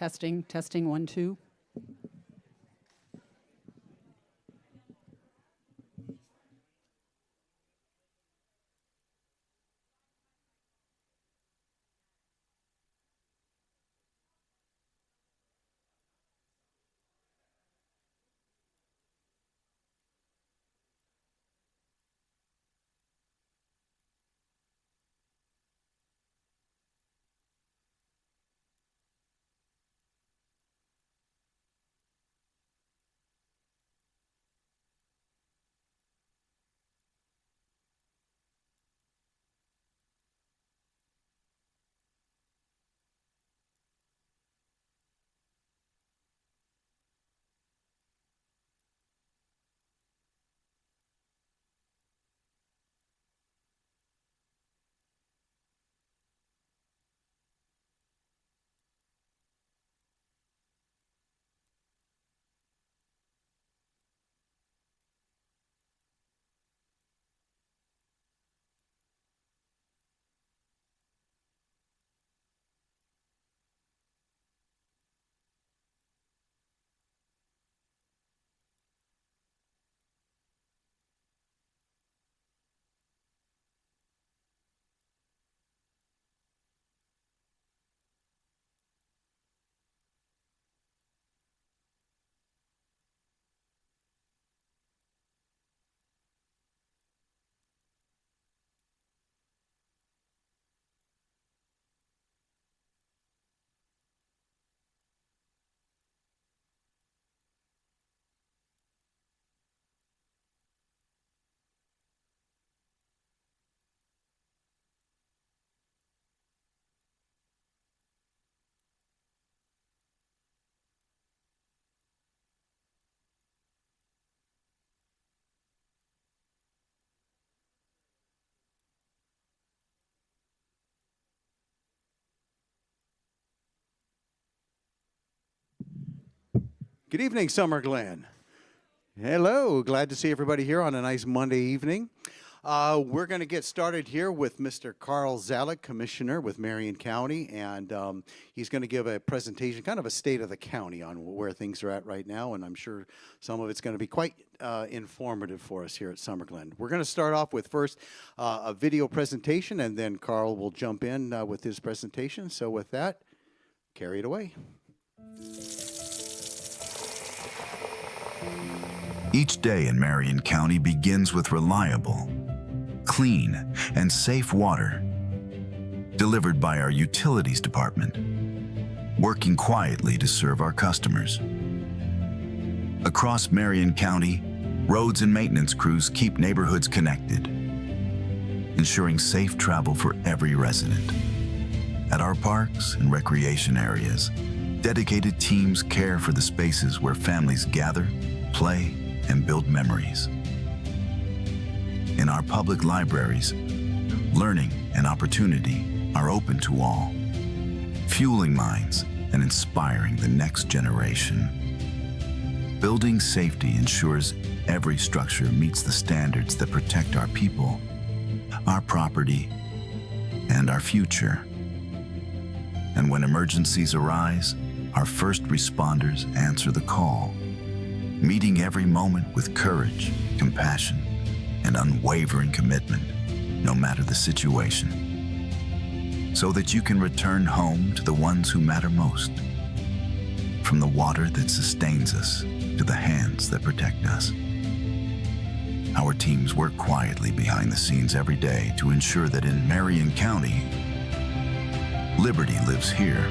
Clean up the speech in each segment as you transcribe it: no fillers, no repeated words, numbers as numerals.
Testing, testing, 1, 2. Good evening, Summer Glen. Hello, glad to see everybody here on a nice Monday evening. We're going to get started here with Mr. Carl Zalek, Commissioner with Marion County, and he's going to give a presentation, kind of a state of the county on where things are at right now, and I'm sure some of it's going to be quite informative for us here at Summer Glen. We're going to start off with first a video presentation, and then Carl will jump in with his presentation. So with that, carry it away. Each day in Marion County begins with reliable, clean, and safe water delivered by our utilities department, working quietly to serve our customers. Across Marion County, roads and maintenance crews keep neighborhoods connected, ensuring safe travel for every resident. At our parks and recreation areas, dedicated teams care for the spaces where families gather, play, and build memories. In our public libraries, learning and opportunity are open to all, fueling minds and inspiring the next generation. Building safety ensures every structure meets the standards that protect our people, our property, and our future. And when emergencies arise, our first responders answer the call, meeting every moment with courage, compassion, and unwavering commitment, no matter the situation, so that you can return home to the ones who matter most. From the water that sustains us to the hands that protect us. Our teams work quietly behind the scenes every day to ensure that in Marion County, liberty lives here.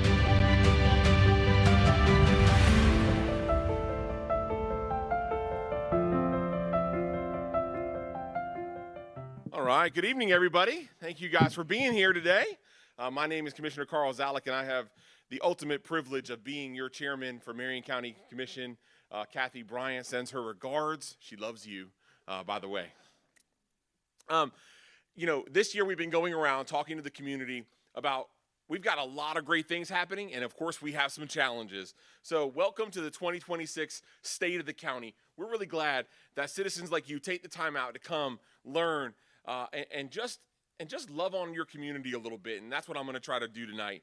All right, good evening, everybody. Thank you guys for being here today. My name is Commissioner Carl Zalek, and I have the ultimate privilege of being your chairman for Marion County Commission. Kathy Bryant sends her regards. She loves you, by the way. You know, this year we've been going around talking to the community about we've got a lot of great things happening, and of course we have some challenges. So welcome to the 2026 State of the County. We're really glad that citizens like you take the time out to come learn and just and just love on your community a little bit. And that's what I'm going to try to do tonight.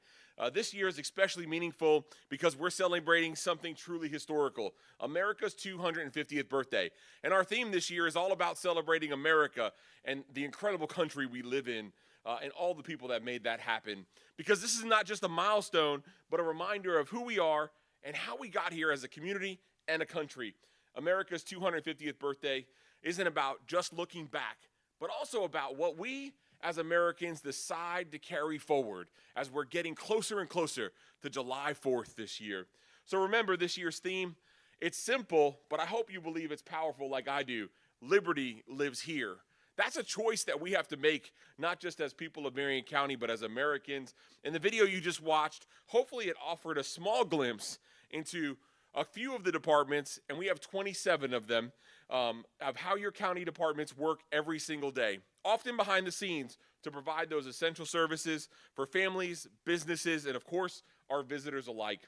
This year is especially meaningful because we're celebrating something truly historical, America's 250th birthday. And our theme this year is all about celebrating America and the incredible country we live in, and all the people that made that happen. Because this is not just a milestone, but a reminder of who we are and how we got here as a community and a country. America's 250th birthday isn't about just looking back, but also about what we as Americans decide to carry forward as we're getting closer and closer to July 4th this year. So remember this year's theme. It's simple, but I hope you believe it's powerful like I do. Liberty lives here. That's a choice that we have to make, not just as people of Marion County, but as Americans. In the video you just watched, hopefully it offered a small glimpse into a few of the departments, and we have 27 of them, of how your county departments work every single day, often behind the scenes to provide those essential services for families, businesses, and of course, our visitors alike.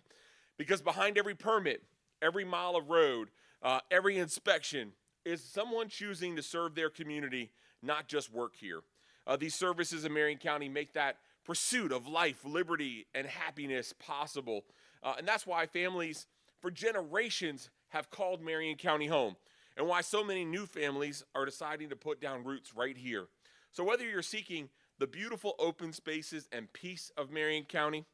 Because behind every permit, every mile of road, every inspection is someone choosing to serve their community, not just work here. These services in Marion County make that pursuit of life, liberty, and happiness possible. And that's why families for generations have called Marion County home, and why so many new families are deciding to put down roots right here. So whether you're seeking the beautiful open spaces and peace of Marion County,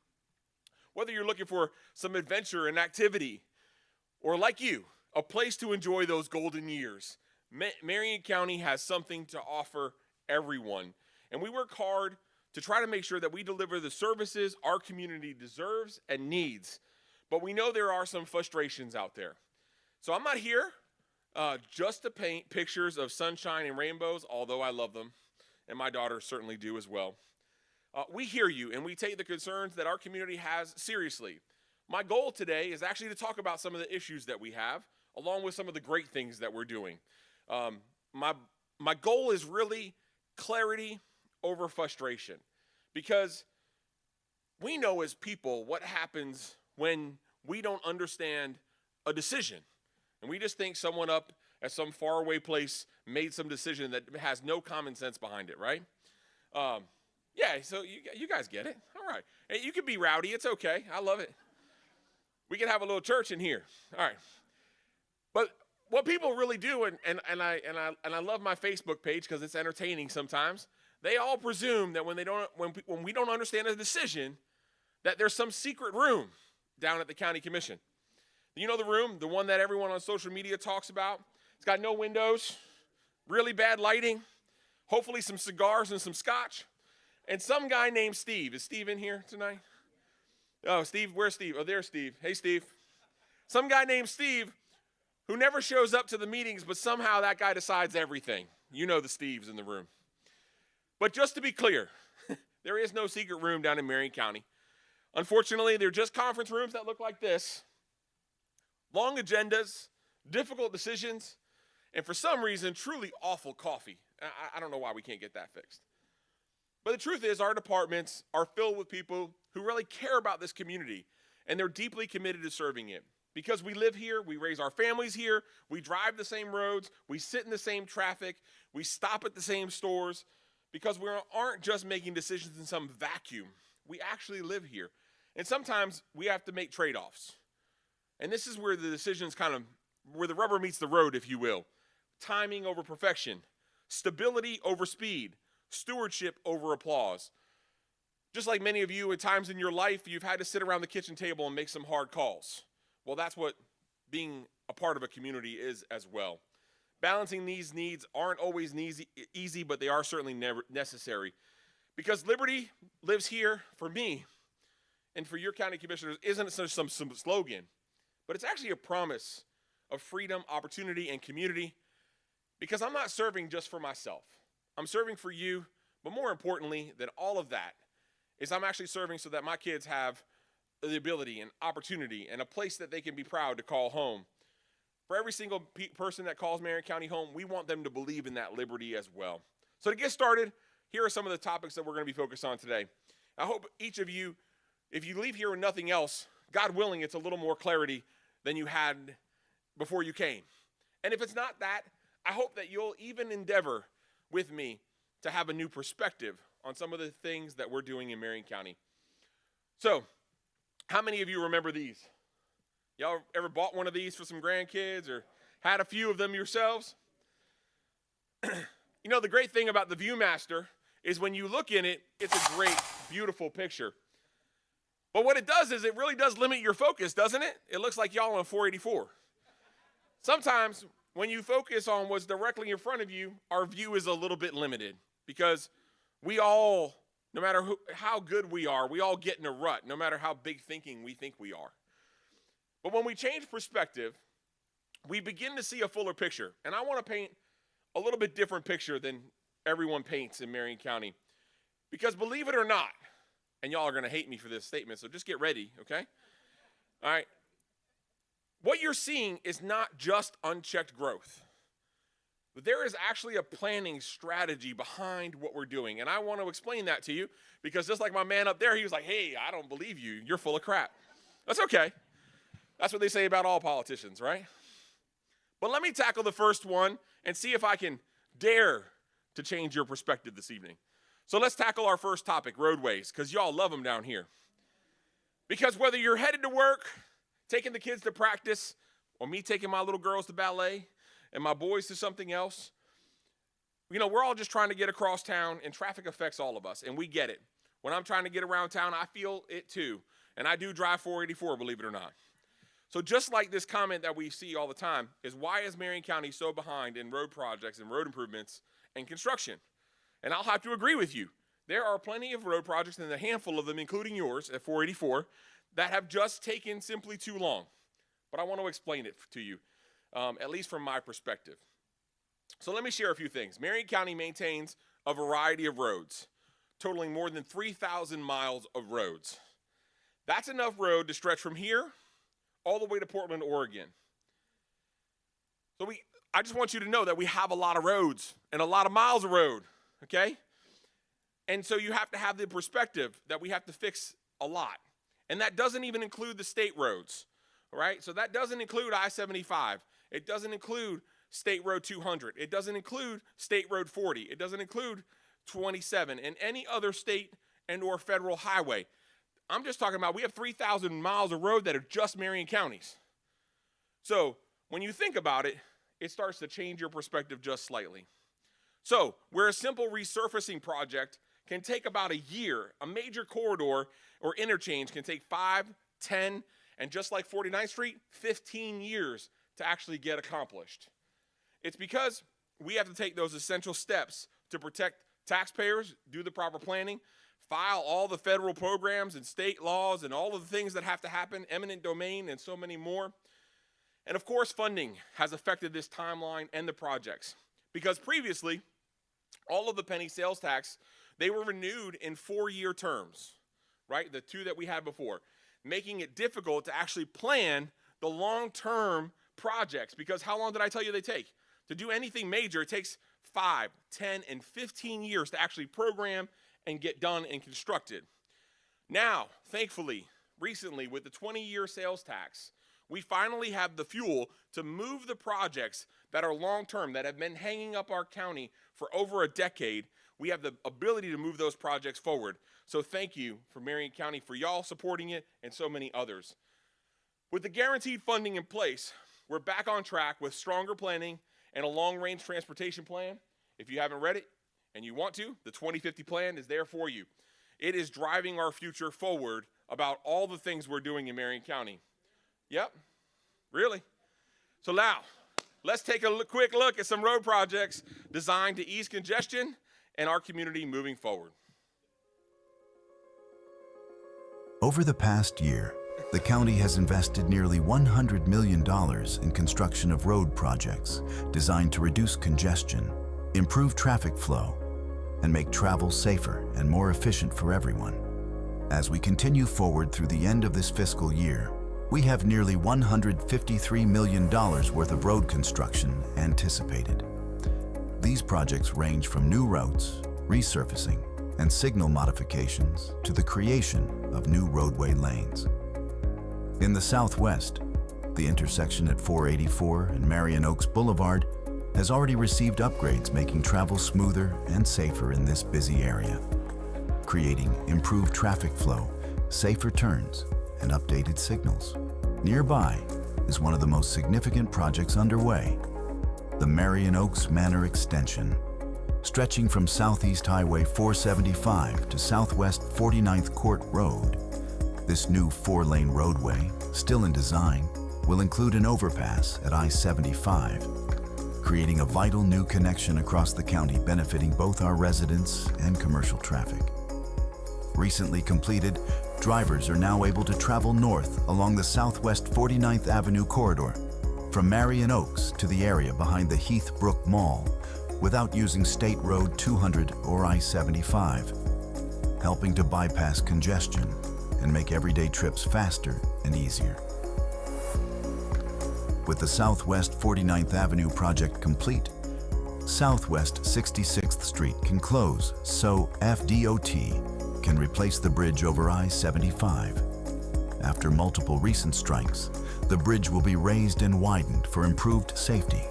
whether you're looking for some adventure and activity, or like you, a place to enjoy those golden years, Marion County has something to offer everyone. And we work hard to try to make sure that we deliver the services our community deserves and needs. But we know there are some frustrations out there. So I'm not here just to paint pictures of sunshine and rainbows, although I love them, and my daughters certainly do as well. We hear you, and we take the concerns that our community has seriously. My goal today is actually to talk about some of the issues that we have, along with some of the great things that we're doing. My goal is really clarity over frustration, because we know as people what happens when we don't understand a decision. And we just think someone up at some faraway place made some decision that has no common sense behind it, right? Yeah, so you guys get it. All right. Hey, you can be rowdy. It's okay. I love it. We can have a little church in here. All right. But what people really do, and I love my Facebook page because it's entertaining sometimes, they all presume that when we don't understand a decision, that there's some secret room down at the county commission. You know the room, the one that everyone on social media talks about? It's got no windows, really bad lighting, hopefully some cigars and some scotch, and some guy named Steve. Is Steve in here tonight? Oh, Steve, where's Steve? Oh, there's Steve. Hey, Steve. Some guy named Steve who never shows up to the meetings, but somehow that guy decides everything. You know the Steves in the room. But just to be clear, there is no secret room down in Marion County. Unfortunately, they're just conference rooms that look like this. Long agendas, difficult decisions, and for some reason, truly awful coffee. I don't know why we can't get that fixed. But the truth is, our departments are filled with people who really care about this community, and they're deeply committed to serving it. Because we live here, we raise our families here, we drive the same roads, we sit in the same traffic, we stop at the same stores, because we aren't just making decisions in some vacuum. We actually live here. And sometimes we have to make trade-offs. And this is where the decisions where the rubber meets the road, if you will. Timing over perfection, stability over speed, stewardship over applause. Just like many of you at times in your life, you've had to sit around the kitchen table and make some hard calls. Well, that's what being a part of a community is as well. Balancing these needs aren't always easy, but they are certainly never necessary. Because liberty lives here for me and for your county commissioners isn't some slogan, but it's actually a promise of freedom, opportunity, and community. Because I'm not serving just for myself. I'm serving for you, but more importantly than all of that is I'm actually serving so that my kids have the ability and opportunity and a place that they can be proud to call home. For every single person that calls Marion County home, we want them to believe in that liberty as well. So to get started, here are some of the topics that we're going to be focused on today. I hope each of you, if you leave here with nothing else, God willing, it's a little more clarity than you had before you came. And if it's not that, I hope that you'll even endeavor with me to have a new perspective on some of the things that we're doing in Marion County. So, how many of you remember these? Y'all ever bought one of these for some grandkids or had a few of them yourselves? You know, the great thing about the Viewmaster is when you look in it, it's a great, beautiful picture. But what it does is it really does limit your focus, doesn't it? It looks like y'all on 484. Sometimes when you focus on what's directly in front of you, our view is a little bit limited because we all, no matter how good we all get in a rut, no matter how big thinking we think we are. But when we change perspective, we begin to see a fuller picture. And I want to paint a little bit different picture than everyone paints in Marion County. Because believe it or not, and y'all are going to hate me for this statement, so just get ready, okay? All right. What you're seeing is not just unchecked growth. But there is actually a planning strategy behind what we're doing. And I want to explain that to you because just like my man up there, he was like, hey, I don't believe you. You're full of crap. That's okay. That's what they say about all politicians, right? But let me tackle the first one and see if I can dare to change your perspective this evening. So let's tackle our first topic, roadways, because y'all love them down here. Because whether you're headed to work, taking the kids to practice, or me taking my little girls to ballet and my boys to something else, you know, we're all just trying to get across town, and traffic affects all of us, and we get it. When I'm trying to get around town, I feel it too. And I do drive 484, believe it or not. So just like this comment that we see all the time is, why is Marion County so behind in road projects and road improvements and construction? And I'll have to agree with you. There are plenty of road projects, and a handful of them, including yours at 484, that have just taken simply too long. But I want to explain it to you, at least from my perspective. So let me share a few things. Marion County maintains a variety of roads, totaling more than 3,000 miles of roads. That's enough road to stretch from here all the way to Portland, Oregon. So I just want you to know that we have a lot of roads and a lot of miles of road, okay? And so you have to have the perspective that we have to fix a lot. And that doesn't even include the state roads, all right? So that doesn't include I-75. It doesn't include State Road 200. It doesn't include State Road 40. It doesn't include 27 and any other state and or federal highway. I'm just talking about we have 3,000 miles of road that are just Marion counties. So when you think about it, it starts to change your perspective just slightly. So where a simple resurfacing project can take about a year, a major corridor or interchange can take 5, 10, and just like 49th Street, 15 years to actually get accomplished. It's because we have to take those essential steps to protect taxpayers, do the proper planning, file all the federal programs and state laws and all of the things that have to happen, eminent domain and so many more. And of course, funding has affected this timeline and the projects because previously, all of the penny sales tax, they were renewed in 4-year terms, right? The two that we had before, making it difficult to actually plan the long-term projects because how long did I tell you they take? To do anything major, it takes 5, 10, and 15 years to actually program and get done and constructed. Now, thankfully, recently with the 20-year sales tax, we finally have the fuel to move the projects that are long-term, that have been hanging up our county for over a decade. We have the ability to move those projects forward. So thank you for Marion County for y'all supporting it and so many others. With the guaranteed funding in place, we're back on track with stronger planning and a long-range transportation plan. If you haven't read it and you want to, the 2050 plan is there for you. It is driving our future forward about all the things we're doing in Marion County. Yep, really. So now, let's take a quick look at some road projects designed to ease congestion and our community moving forward. Over the past year, the county has invested nearly $100 million in construction of road projects designed to reduce congestion, improve traffic flow, and make travel safer and more efficient for everyone. As we continue forward through the end of this fiscal year, we have nearly $153 million worth of road construction anticipated. These projects range from new routes, resurfacing, and signal modifications to the creation of new roadway lanes. In the Southwest, the intersection at 484 and Marion Oaks Boulevard has already received upgrades making travel smoother and safer in this busy area, creating improved traffic flow, safer turns, and updated signals. Nearby is one of the most significant projects underway, the Marion Oaks Manor Extension. Stretching from Southeast Highway 475 to Southwest 49th Court Road, this new 4-lane roadway, still in design, will include an overpass at I-75, creating a vital new connection across the county benefiting both our residents and commercial traffic. Recently completed, drivers are now able to travel north along the Southwest 49th Avenue corridor, from Marion Oaks to the area behind the Heathbrook Mall, without using State Road 200 or I-75, helping to bypass congestion and make everyday trips faster and easier. With the Southwest 49th Avenue project complete, Southwest 66th Street can close so FDOT can replace the bridge over I-75. After multiple recent strikes, the bridge will be raised and widened for improved safety.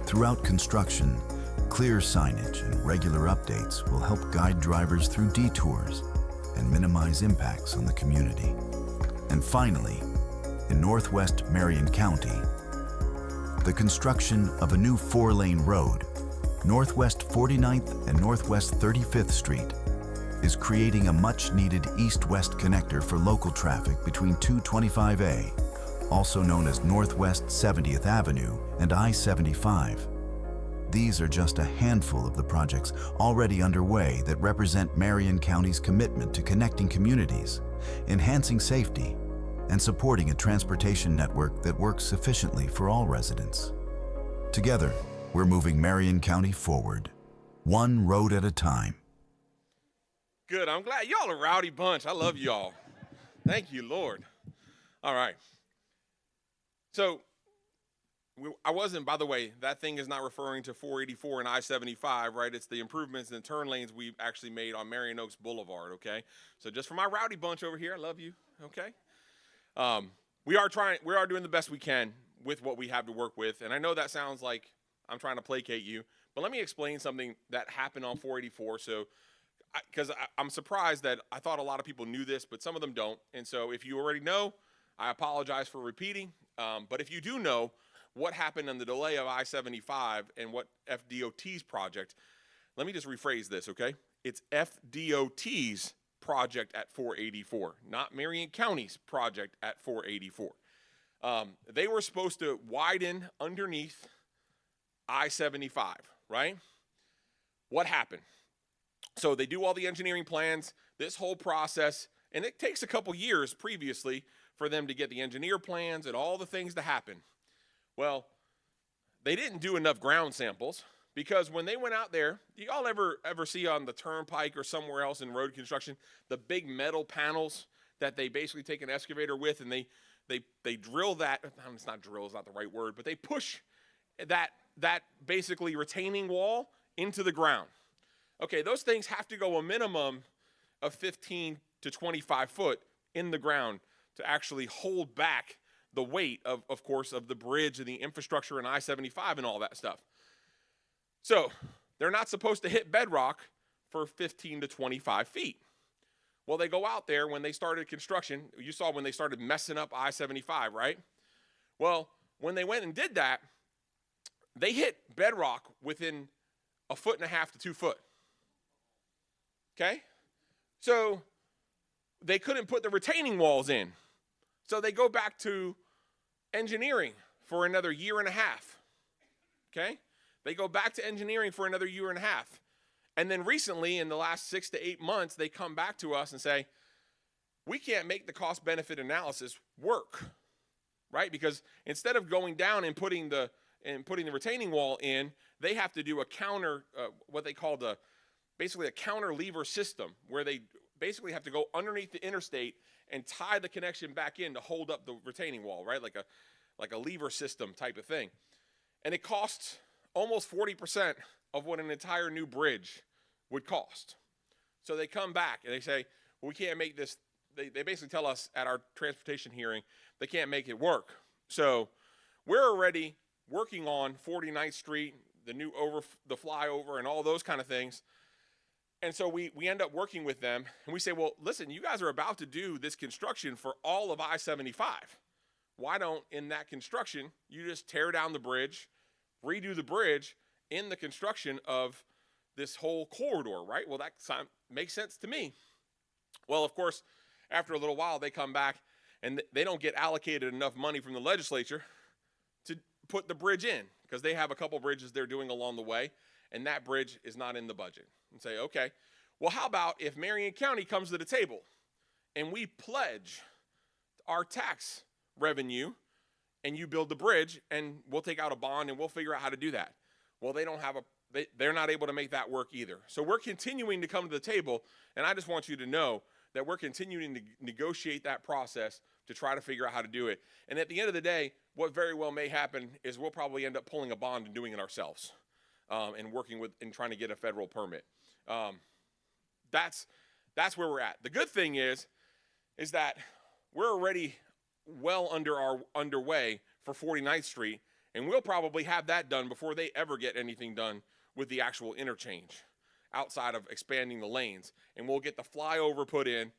Throughout construction, clear signage and regular updates will help guide drivers through detours and minimize impacts on the community. And finally, in Northwest Marion County, the construction of a new 4-lane road, Northwest 49th and Northwest 35th Street, is creating a much-needed east-west connector for local traffic between 225A, also known as Northwest 70th Avenue and I-75. These are just a handful of the projects already underway that represent Marion County's commitment to connecting communities, enhancing safety, and supporting a transportation network that works efficiently for all residents. Together, we're moving Marion County forward, one road at a time. Good. I'm glad. Y'all a rowdy bunch. I love y'all. Thank you, Lord. All right. So, I wasn't, by the way, that thing is not referring to 484 and I-75, right? It's the improvements in the turn lanes we've actually made on Marion Oaks Boulevard, okay? So just for my rowdy bunch over here, I love you, okay? We are doing the best we can with what we have to work with. And I know that sounds like I'm trying to placate you, but let me explain something that happened on 484. So, because I'm surprised that I thought a lot of people knew this, but some of them don't. And so if you already know, I apologize for repeating. But if you do know what happened in the delay of I-75 and what FDOT's project, let me just rephrase this, okay? It's FDOT's project at 484, not Marion County's project at 484. They were supposed to widen underneath I-75, right? What happened? So they do all the engineering plans, this whole process, and it takes a couple years previously for them to get the engineer plans and all the things to happen. Well, they didn't do enough ground samples because when they went out there, do y'all ever see on the turnpike or somewhere else in road construction, the big metal panels that they basically take an excavator with and they drill that, it's not drill, it's not the right word, but they push that basically retaining wall into the ground. Okay, those things have to go a minimum of 15 to 25 foot in the ground to actually hold back the weight of course, of the bridge and the infrastructure and I-75 and all that stuff. So they're not supposed to hit bedrock for 15 to 25 feet. Well, they go out there when they started construction. You saw when they started messing up I-75, right? Well, when they went and did that, they hit bedrock within 1.5 to 2 foot. Okay? So they couldn't put the retaining walls in. So they go back to engineering for another 1.5 years. Okay? They go back to engineering for another 1.5 years. And then recently, in the last 6 to 8 months, they come back to us and say, we can't make the cost-benefit analysis work, right? Because instead of going down and putting the retaining wall in, they have to do a counter, what they call basically a counter lever system, where they basically have to go underneath the interstate and tie the connection back in to hold up the retaining wall, right? Like a lever system type of thing. And it costs almost 40% of what an entire new bridge would cost. So they come back and they say, well, we can't make this. They basically tell us at our transportation hearing, they can't make it work. So we're already working on 49th Street, the new the flyover and all those kind of things. And so we end up working with them, and we say, well, listen, you guys are about to do this construction for all of I-75. Why don't, in that construction, you just tear down the bridge, redo the bridge in the construction of this whole corridor, right? Well, that makes sense to me. Well, of course, after a little while, they come back, and they don't get allocated enough money from the legislature to put the bridge in, because they have a couple bridges they're doing along the way, and that bridge is not in the budget. And say, okay, well, how about if Marion County comes to the table and we pledge our tax revenue and you build the bridge, and we'll take out a bond and we'll figure out how to do that. Well, they're not able to make that work either. So we're continuing to come to the table, and I just want you to know that we're continuing to negotiate that process to try to figure out how to do it. And at the end of the day, what very well may happen is we'll probably end up pulling a bond and doing it ourselves, and working with and trying to get a federal permit. That's where we're at. The good thing is that we're already well underway for 49th Street, and we'll probably have that done before they ever get anything done with the actual interchange outside of expanding the lanes. And we'll get the flyover put in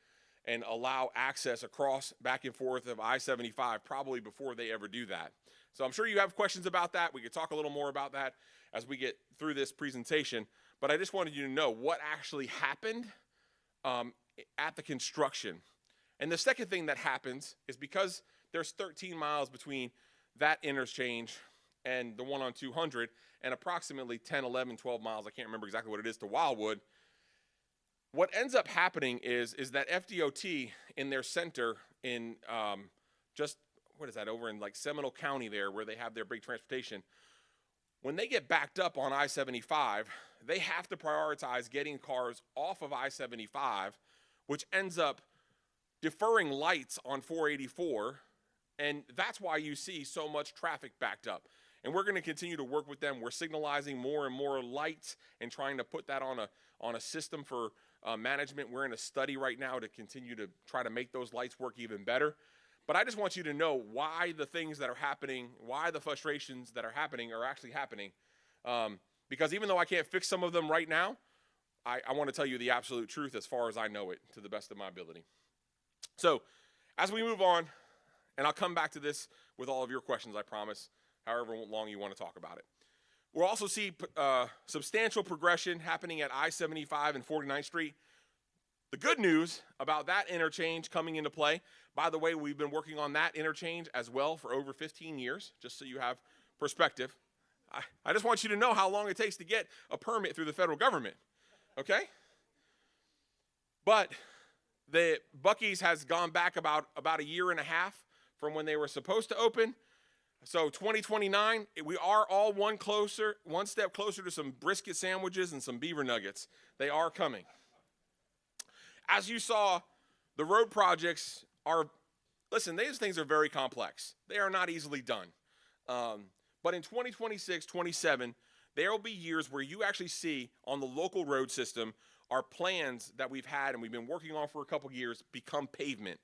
and allow access across back and forth of I-75 probably before they ever do that. So I'm sure you have questions about that. We could talk a little more about that as we get through this presentation. But I just wanted you to know what actually happened at the construction. And the second thing that happens is because there's 13 miles between that interchange and the one on 200, and approximately 10, 11, 12 miles, I can't remember exactly what it is, to Wildwood. What ends up happening is that FDOT in their center in over in like Seminole County there, where they have their big transportation, when they get backed up on I-75, they have to prioritize getting cars off of I-75, which ends up deferring lights on 484, and that's why you see so much traffic backed up. And we're going to continue to work with them. We're signalizing more and more lights and trying to put that on a system for management. We're in a study right now to continue to try to make those lights work even better. But I just want you to know why the things that are happening, why the frustrations that are happening are actually happening. Because even though I can't fix some of them right now, I want to tell you the absolute truth as far as I know it, to the best of my ability. So as we move on, and I'll come back to this with all of your questions, I promise, however long you want to talk about it. We'll also see substantial progression happening at I-75 and 49th Street. The good news about that interchange coming into play, by the way, we've been working on that interchange as well for over 15 years, just so you have perspective. I just want you to know how long it takes to get a permit through the federal government, okay? But the Buc-ee's has gone back about a year and a half from when they were supposed to open. So 2029, we are all one step closer to some brisket sandwiches and some beaver nuggets. They are coming. As you saw, the road projects these things are very complex. They are not easily done. But in 2026, 27, there will be years where you actually see on the local road system our plans that we've had and we've been working on for a couple years become pavement.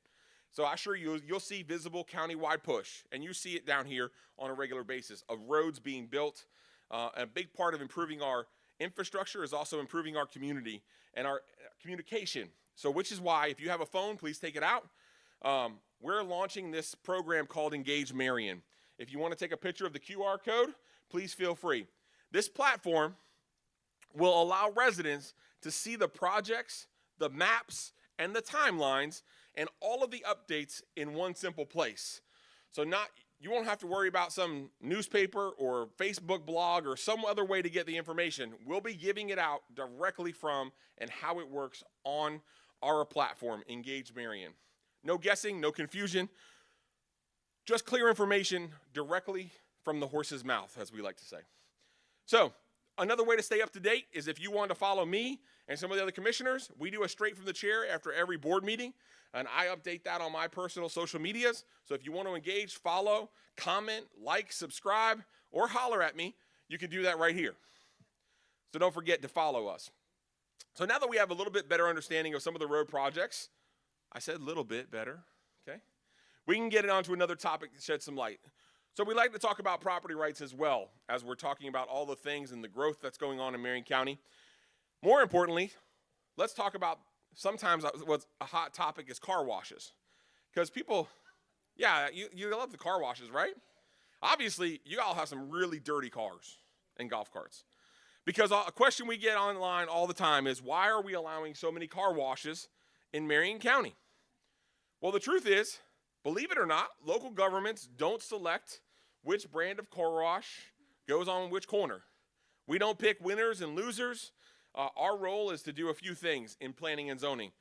So I assure you, you'll see visible countywide push, and you see it down here on a regular basis of roads being built. A big part of improving our infrastructure is also improving our community and our communication. So which is why, if you have a phone, please take it out. We're launching this program called Engage Marion. If you want to take a picture of the QR code, please feel free. This platform will allow residents to see the projects, the maps, and the timelines, and all of the updates in one simple place. So you won't have to worry about some newspaper or Facebook blog or some other way to get the information. We'll be giving it out directly from and how it works on our platform, Engage Marion. No guessing, no confusion, just clear information directly from the horse's mouth, as we like to say. So another way to stay up to date is if you want to follow me and some of the other commissioners, we do a straight from the chair after every board meeting, and I update that on my personal social medias. So if you want to engage, follow, comment, like, subscribe, or holler at me, you can do that right here. So don't forget to follow us. So now that we have a little bit better understanding of some of the road projects, I said a little bit better, okay? We can get it onto another topic to shed some light. So we like to talk about property rights as well, as we're talking about all the things and the growth that's going on in Marion County. More importantly, let's talk about sometimes what's a hot topic is car washes. Because people, yeah, you love the car washes, right? Obviously, you all have some really dirty cars and golf carts. Because a question we get online all the time is, why are we allowing so many car washes in Marion County? Well, the truth is, believe it or not, local governments don't select which brand of car wash goes on which corner. We don't pick winners and losers. Our role is to do a few things in planning and zoning.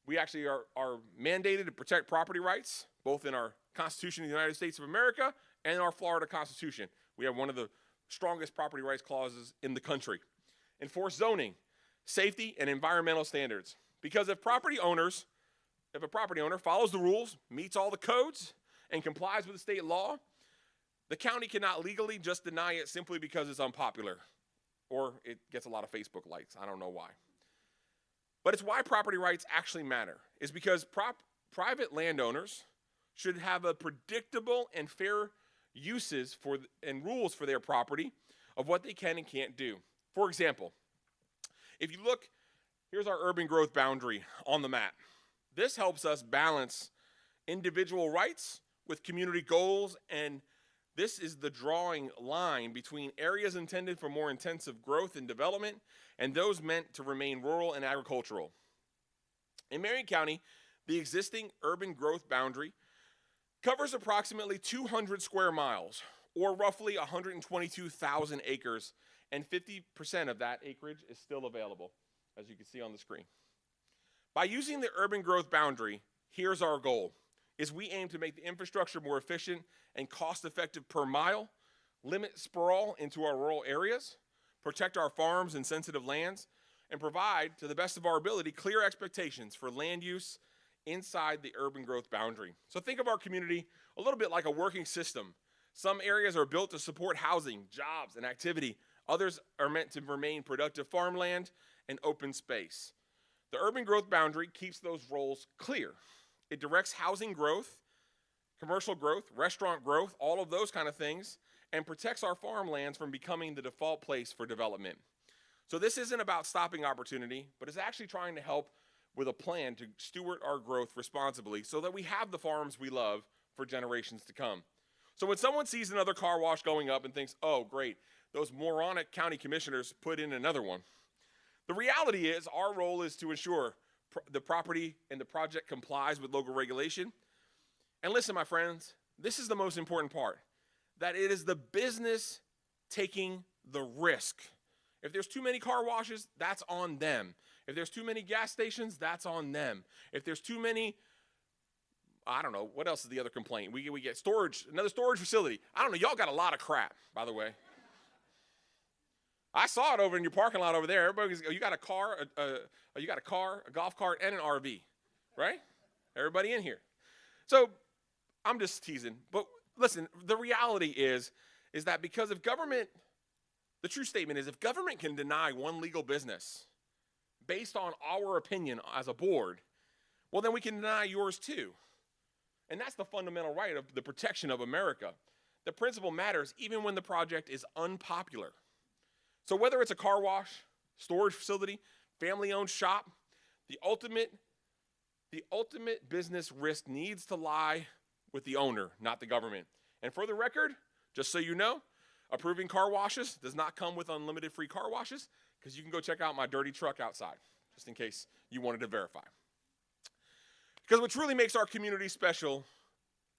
We actually are mandated to protect property rights, both in our Constitution of the United States of America and our Florida Constitution. We have one of the strongest property rights clauses in the country. Enforce zoning, safety, and environmental standards. Because if a property owner follows the rules, meets all the codes, and complies with the state law, the county cannot legally just deny it simply because it's unpopular or it gets a lot of Facebook likes. I don't know why. But it's why property rights actually matter. Is because private landowners should have a predictable and fair uses and rules for their property of what they can and can't do. For example, if you look, here's our urban growth boundary on the map. This helps us balance individual rights with community goals, and this is the drawing line between areas intended for more intensive growth and development and those meant to remain rural and agricultural. In Marion County, the existing urban growth boundary covers approximately 200 square miles, or roughly 122,000 acres, and 50% of that acreage is still available, as you can see on the screen. By using the urban growth boundary, here's our goal, is we aim to make the infrastructure more efficient and cost-effective per mile, limit sprawl into our rural areas, protect our farms and sensitive lands, and provide, to the best of our ability, clear expectations for land use inside the urban growth boundary. So think of our community a little bit like a working system. Some areas are built to support housing, jobs, and activity. Others are meant to remain productive farmland and open space. The urban growth boundary keeps those roles clear. It directs housing growth, commercial growth, restaurant growth, all of those kind of things, and protects our farmlands from becoming the default place for development. So this isn't about stopping opportunity, but it's actually trying to help with a plan to steward our growth responsibly so that we have the farms we love for generations to come. So when someone sees another car wash going up and thinks, oh, great, those moronic county commissioners put in another one, the reality is our role is to ensure the property and the project complies with local regulation. And listen, my friends, this is the most important part, that it is the business taking the risk. If there's too many car washes, that's on them. If there's too many gas stations, that's on them. If there's too many, I don't know, what else is the other complaint? We get storage, another storage facility. I don't know, y'all got a lot of crap, by the way. I saw it over in your parking lot over there. Everybody goes, oh, you got a car, a golf cart, and an RV, right? Everybody in here. So I'm just teasing. But listen, the reality is that because if government, the true statement is if government can deny one legal business based on our opinion as a board, well, then we can deny yours too. And that's the fundamental right of the protection of America. The principle matters even when the project is unpopular. So whether it's a car wash, storage facility, family-owned shop, the ultimate business risk needs to lie with the owner, not the government. And for the record, just so you know, approving car washes does not come with unlimited free car washes, because you can go check out my dirty truck outside, just in case you wanted to verify. Because what truly makes our community special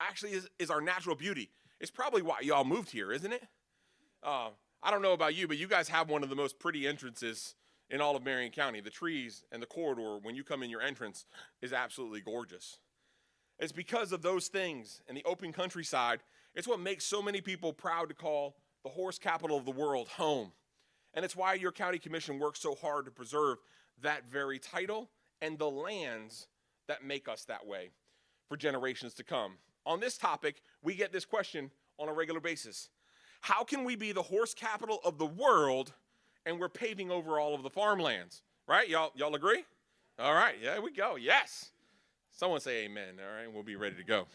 actually is our natural beauty. It's probably why y'all moved here, isn't it? I don't know about you, but you guys have one of the most pretty entrances in all of Marion County. The trees and the corridor, when you come in your entrance, is absolutely gorgeous. It's because of those things and the open countryside, it's what makes so many people proud to call the horse capital of the world home. And it's why your county commission works so hard to preserve that very title and the lands that make us that way for generations to come. On this topic, we get this question on a regular basis. How can we be the horse capital of the world and we're paving over all of the farmlands? Right? Y'all agree? All right, yeah, here we go. Yes. Someone say amen, all right? We'll be ready to go.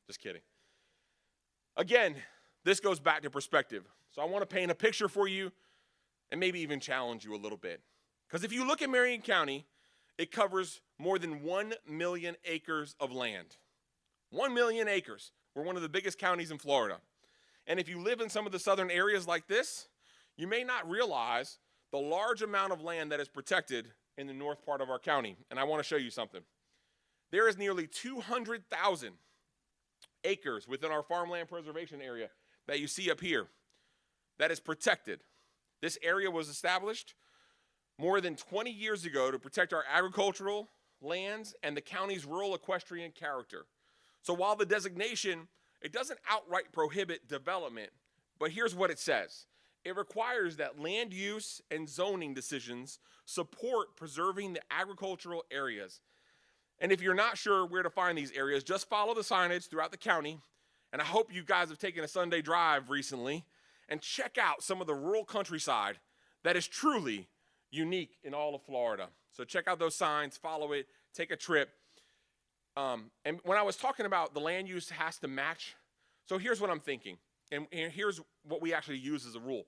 Just kidding. Again, this goes back to perspective. So I want to paint a picture for you and maybe even challenge you a little bit. Because if you look at Marion County, it covers more than 1 million acres of land. 1 million acres. We're one of the biggest counties in Florida. And if you live in some of the southern areas like this, you may not realize the large amount of land that is protected in the north part of our county. And I want to show you something. There is nearly 200,000 acres within our farmland preservation area that you see up here that is protected. This area was established more than 20 years ago to protect our agricultural lands and the county's rural equestrian character. So while the designation, it doesn't outright prohibit development, but here's what it says. It requires that land use and zoning decisions support preserving the agricultural areas. And if you're not sure where to find these areas, just follow the signage throughout the county. And I hope you guys have taken a Sunday drive recently and check out some of the rural countryside that is truly unique in all of Florida. So check out those signs, follow it, take a trip. And when I was talking about the land use has to match, so here's what I'm thinking. And here's what we actually use as a rule,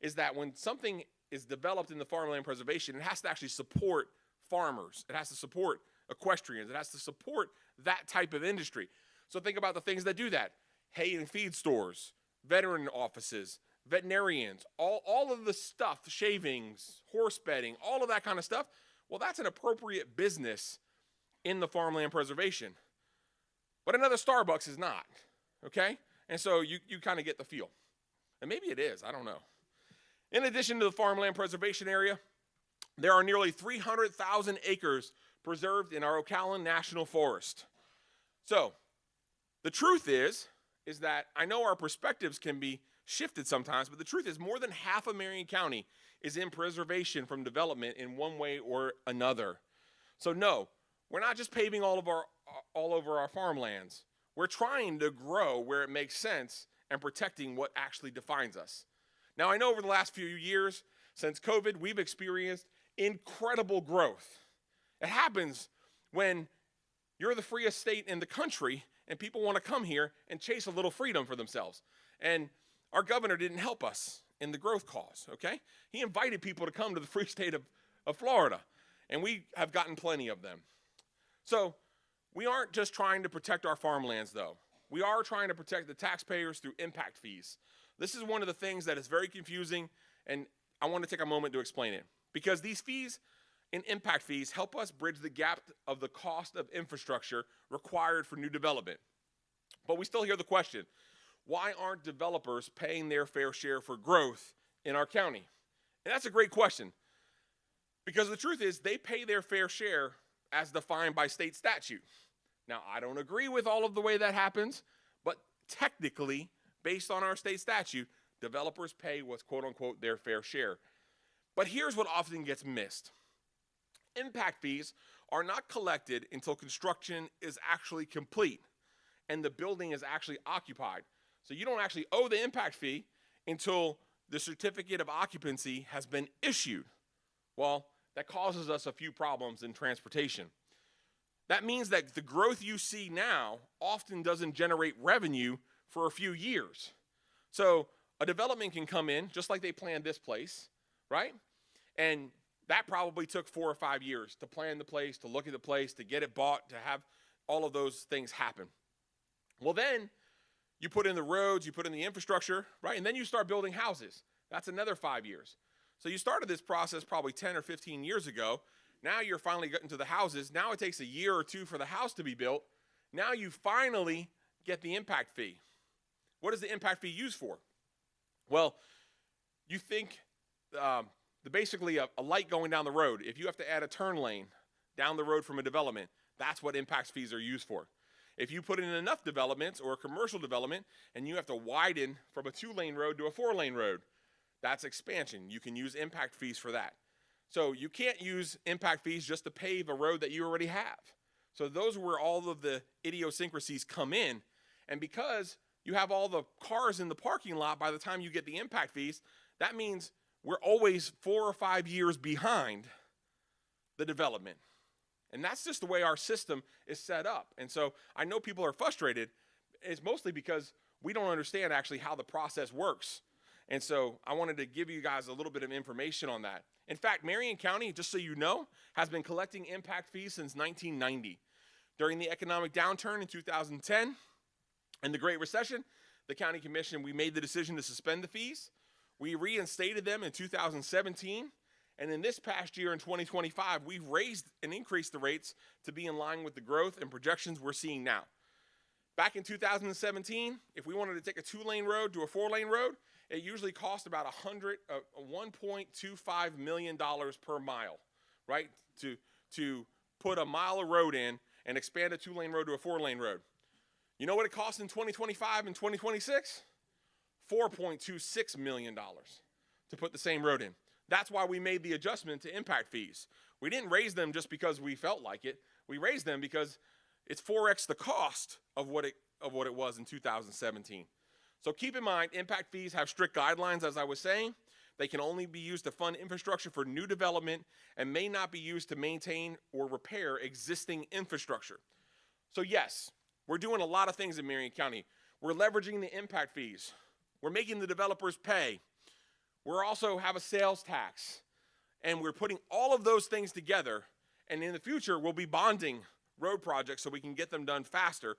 is that when something is developed in the farmland preservation, it has to actually support farmers. It has to support equestrians. It has to support that type of industry. So think about the things that do that. Hay and feed stores, veteran offices, veterinarians, all of the stuff, shavings, horse bedding, all of that kind of stuff. Well, that's an appropriate business in the farmland preservation. But another Starbucks is not, okay? And so you kind of get the feel. And maybe it is, I don't know. In addition to the farmland preservation area, there are nearly 300,000 acres preserved in our Ocala National Forest. So the truth is that I know our perspectives can be shifted sometimes, but the truth is more than half of Marion County is in preservation from development in one way or another. So no, we're not just paving all over our farmlands. We're trying to grow where it makes sense and protecting what actually defines us. Now, I know over the last few years, since COVID, we've experienced incredible growth. It happens when you're the freest state in the country and people want to come here and chase a little freedom for themselves. And our governor didn't help us in the growth cause, okay? He invited people to come to the free state of Florida, and we have gotten plenty of them. So we aren't just trying to protect our farmlands, though. We are trying to protect the taxpayers through impact fees. This is one of the things that is very confusing, and I want to take a moment to explain it. Because these fees and impact fees help us bridge the gap of the cost of infrastructure required for new development. But we still hear the question, why aren't developers paying their fair share for growth in our county? And that's a great question. Because the truth is, they pay their fair share as defined by state statute. Now, I don't agree with all of the way that happens, but technically, based on our state statute, developers pay what's quote-unquote their fair share. But here's what often gets missed. Impact fees are not collected until construction is actually complete and the building is actually occupied. So you don't actually owe the impact fee until the certificate of occupancy has been issued. Well, that causes us a few problems in transportation. That means that the growth you see now often doesn't generate revenue for a few years. So a development can come in just like they planned this place, right? And that probably took 4 or 5 years to plan the place, to look at the place, to get it bought, to have all of those things happen. Well, then you put in the roads, you put in the infrastructure, right? And then you start building houses. That's another 5 years. So you started this process probably 10 or 15 years ago. Now you're finally getting to the houses. Now it takes a year or two for the house to be built. Now you finally get the impact fee. What is the impact fee used for? Well, you think basically a light going down the road. If you have to add a turn lane down the road from a development, that's what impact fees are used for. If you put in enough developments or a commercial development and you have to widen from a 2-lane road to a 4-lane road, that's expansion. You can use impact fees for that. So you can't use impact fees just to pave a road that you already have. So those are where all of the idiosyncrasies come in. And because you have all the cars in the parking lot by the time you get the impact fees, that means we're always 4 or 5 years behind the development. And that's just the way our system is set up. And so I know people are frustrated. It's mostly because we don't understand actually how the process works. And so I wanted to give you guys a little bit of information on that. In fact, Marion County, just so you know, has been collecting impact fees since 1990. During the economic downturn in 2010 and the Great Recession, the County Commission, we made the decision to suspend the fees. We reinstated them in 2017. And in this past year, in 2025, we've raised and increased the rates to be in line with the growth and projections we're seeing now. Back in 2017, if we wanted to take a 2-lane road to a 4-lane road, it usually cost about $1.25 million per mile, right? To put a mile of road in and expand a 2-lane road to a 4-lane road. You know what it costs in 2025 and 2026? $4.26 million to put the same road in. That's why we made the adjustment to impact fees. We didn't raise them just because we felt like it. We raised them because it's 4x the cost of what it was in 2017. So keep in mind, impact fees have strict guidelines, as I was saying. They can only be used to fund infrastructure for new development and may not be used to maintain or repair existing infrastructure. So yes, we're doing a lot of things in Marion County. We're leveraging the impact fees. We're making the developers pay. We're also have a sales tax. And we're putting all of those things together. And in the future, we'll be bonding road projects so we can get them done faster.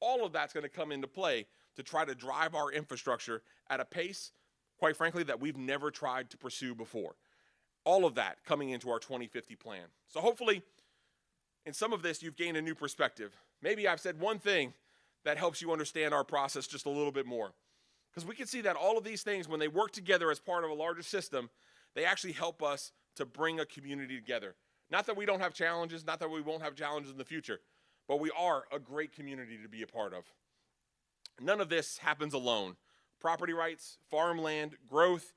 All of that's going to come into play to try to drive our infrastructure at a pace, quite frankly, that we've never tried to pursue before. All of that coming into our 2050 plan. So hopefully, in some of this, you've gained a new perspective. Maybe I've said one thing that helps you understand our process just a little bit more. Because we can see that all of these things, when they work together as part of a larger system, they actually help us to bring a community together. Not that we don't have challenges, not that we won't have challenges in the future, but we are a great community to be a part of. None of this happens alone. Property rights, farmland, growth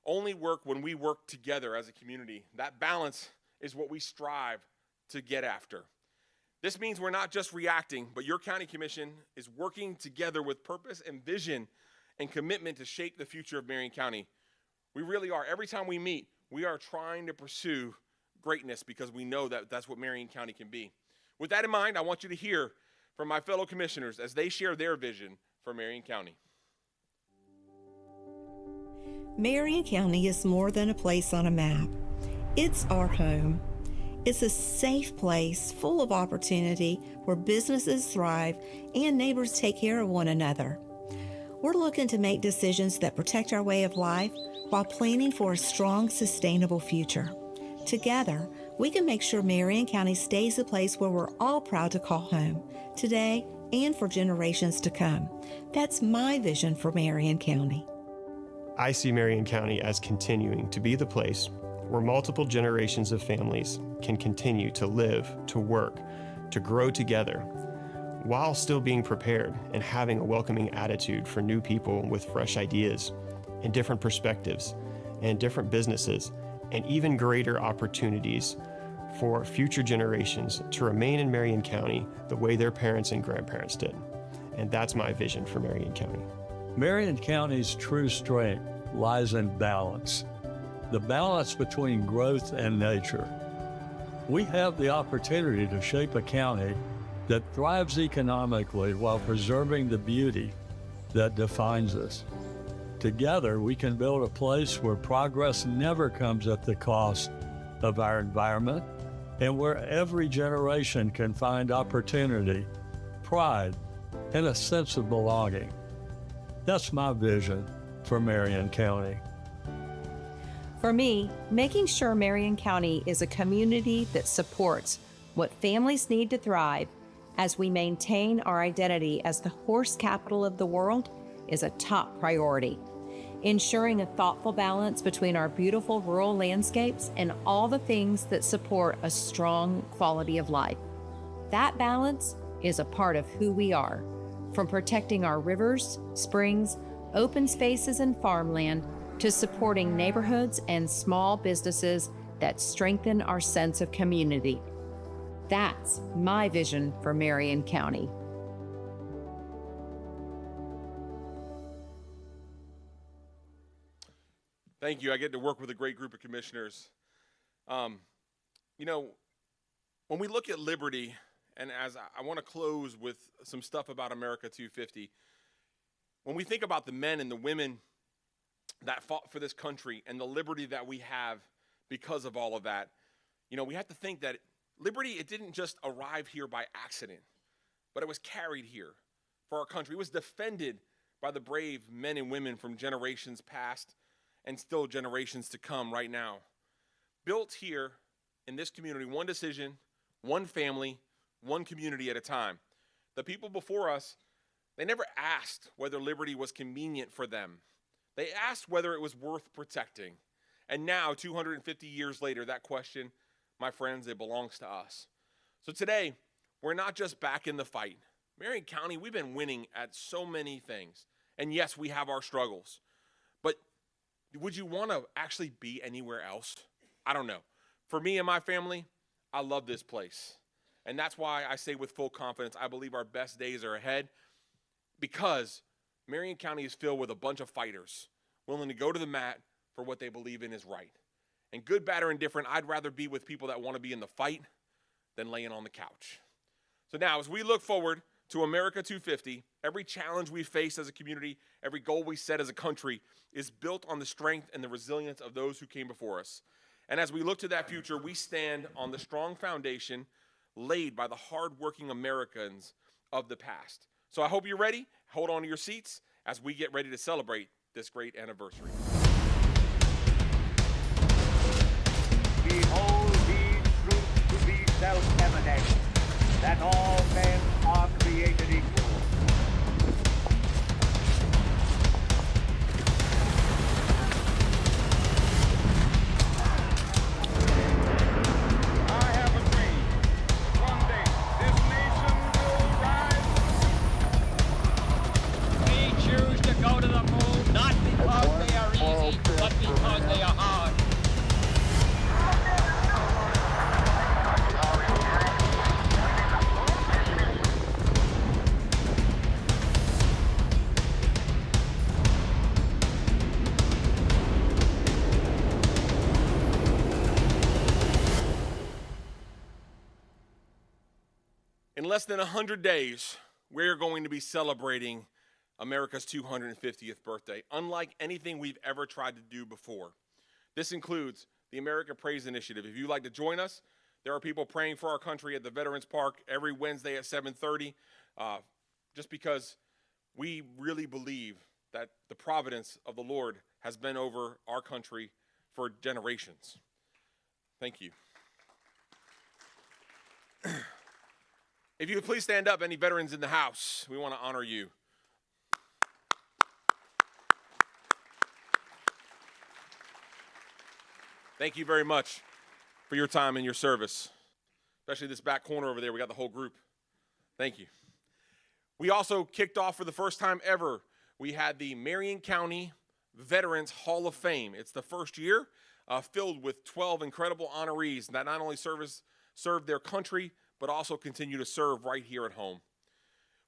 only work when we work together as a community. That balance is what we strive to get after. This means we're not just reacting, but your county commission is working together with purpose and vision and commitment to shape the future of Marion County. We really are. Every time we meet, we are trying to pursue greatness because we know that that's what Marion County can be. With that in mind, I want you to hear from my fellow commissioners as they share their vision for Marion County. Marion County is more than a place on a map. It's our home. It's a safe place full of opportunity where businesses thrive and neighbors take care of one another. We're looking to make decisions that protect our way of life while planning for a strong, sustainable future. Together, we can make sure Marion County stays a place where we're all proud to call home, today and for generations to come. That's my vision for Marion County. I see Marion County as continuing to be the place where multiple generations of families can continue to live, to work, to grow together, while still being prepared and having a welcoming attitude for new people with fresh ideas and different perspectives and different businesses and even greater opportunities for future generations to remain in Marion County the way their parents and grandparents did. And that's my vision for Marion County. Marion County's true strength lies in balance, the balance between growth and nature. We have the opportunity to shape a county that thrives economically while preserving the beauty that defines us. Together, we can build a place where progress never comes at the cost of our environment and where every generation can find opportunity, pride, and a sense of belonging. That's my vision for Marion County. For me, making sure Marion County is a community that supports what families need to thrive as we maintain our identity as the horse capital of the world is a top priority. Ensuring a thoughtful balance between our beautiful rural landscapes and all the things that support a strong quality of life. That balance is a part of who we are, from protecting our rivers, springs, open spaces, and farmland to supporting neighborhoods and small businesses that strengthen our sense of community. That's my vision for Marion County. Thank you. I get to work with a great group of commissioners. When we look at liberty, and as I want to close with some stuff about America 250, when we think about the men and the women that fought for this country and the liberty that we have because of all of that, we have to think that liberty, it didn't just arrive here by accident, but it was carried here for our country. It was defended by the brave men and women from generations past and still generations to come right now. Built here in this community, one decision, one family, one community at a time. The people before us, they never asked whether liberty was convenient for them. They asked whether it was worth protecting. And now, 250 years later, that question, my friends, it belongs to us. So today, we're not just back in the fight. Marion County, we've been winning at so many things. And yes, we have our struggles. But would you want to actually be anywhere else? I don't know. For me and my family, I love this place. And that's why I say with full confidence, I believe our best days are ahead, because Marion County is filled with a bunch of fighters willing to go to the mat for what they believe in is right. And good, bad, or indifferent, I'd rather be with people that want to be in the fight than laying on the couch. So now, as we look forward to America 250, every challenge we face as a community, every goal we set as a country is built on the strength and the resilience of those who came before us. And as we look to that future, we stand on the strong foundation laid by the hardworking Americans of the past. So I hope you're ready. Hold on to your seats as we get ready to celebrate this great anniversary. Behold these truths to be self-evident, that all men are created equal. I have a dream. One day, this nation will rise. We choose to go to the moon, not because they are easy, but because they are hard. In less than 100 days, we're going to be celebrating America's 250th birthday, unlike anything we've ever tried to do before. This includes the America Prays Initiative. If you'd like to join us, there are people praying for our country at the Veterans Park every Wednesday at 7:30, just because we really believe that the providence of the Lord has been over our country for generations. Thank you. If you would please stand up, any veterans in the house, we want to honor you. Thank you very much for your time and your service, especially this back corner over there. We got the whole group. Thank you. We also kicked off for the first time ever. We had the Marion County Veterans Hall of Fame. It's the first year filled with 12 incredible honorees that not only served their country, but also continue to serve right here at home.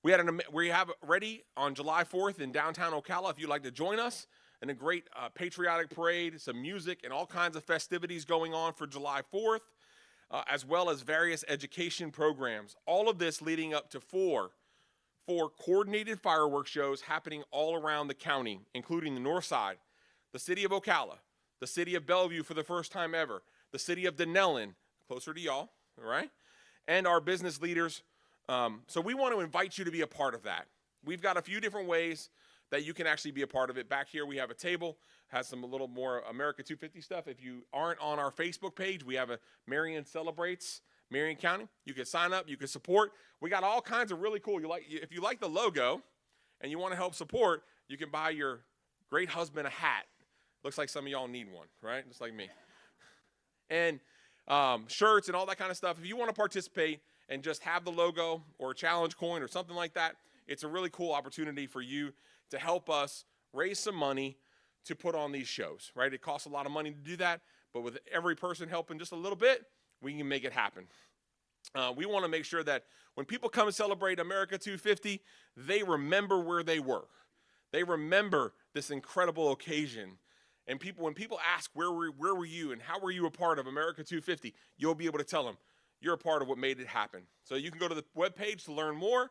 We have ready on July 4th in downtown Ocala, if you'd like to join us, and a great patriotic parade, some music, and all kinds of festivities going on for July 4th, as well as various education programs. All of this leading up to four coordinated fireworks shows happening all around the county, including the North Side, the city of Ocala, the city of Bellevue for the first time ever, the city of Denellen, closer to y'all, all right? And our business leaders. So we want to invite you to be a part of that. We've got a few different ways that you can actually be a part of it. Back here we have a table, has a little more America 250 stuff. If you aren't on our Facebook page, we have a Marion Celebrates Marion County. You can sign up, you can support. We got all kinds of really cool, if you like the logo and you want to help support, you can buy your great husband a hat. Looks like some of y'all need one, right? Just like me. And shirts and all that kind of stuff. If you want to participate and just have the logo or a challenge coin or something like that, it's a really cool opportunity for you to help us raise some money to put on these shows, right? It costs a lot of money to do that, but with every person helping just a little bit, we can make it happen. We want to make sure that when people come and celebrate America 250, they remember where they were. They remember this incredible occasion. And when people ask, where were you and how were you a part of America 250, you'll be able to tell them you're a part of what made it happen. So you can go to the webpage to learn more.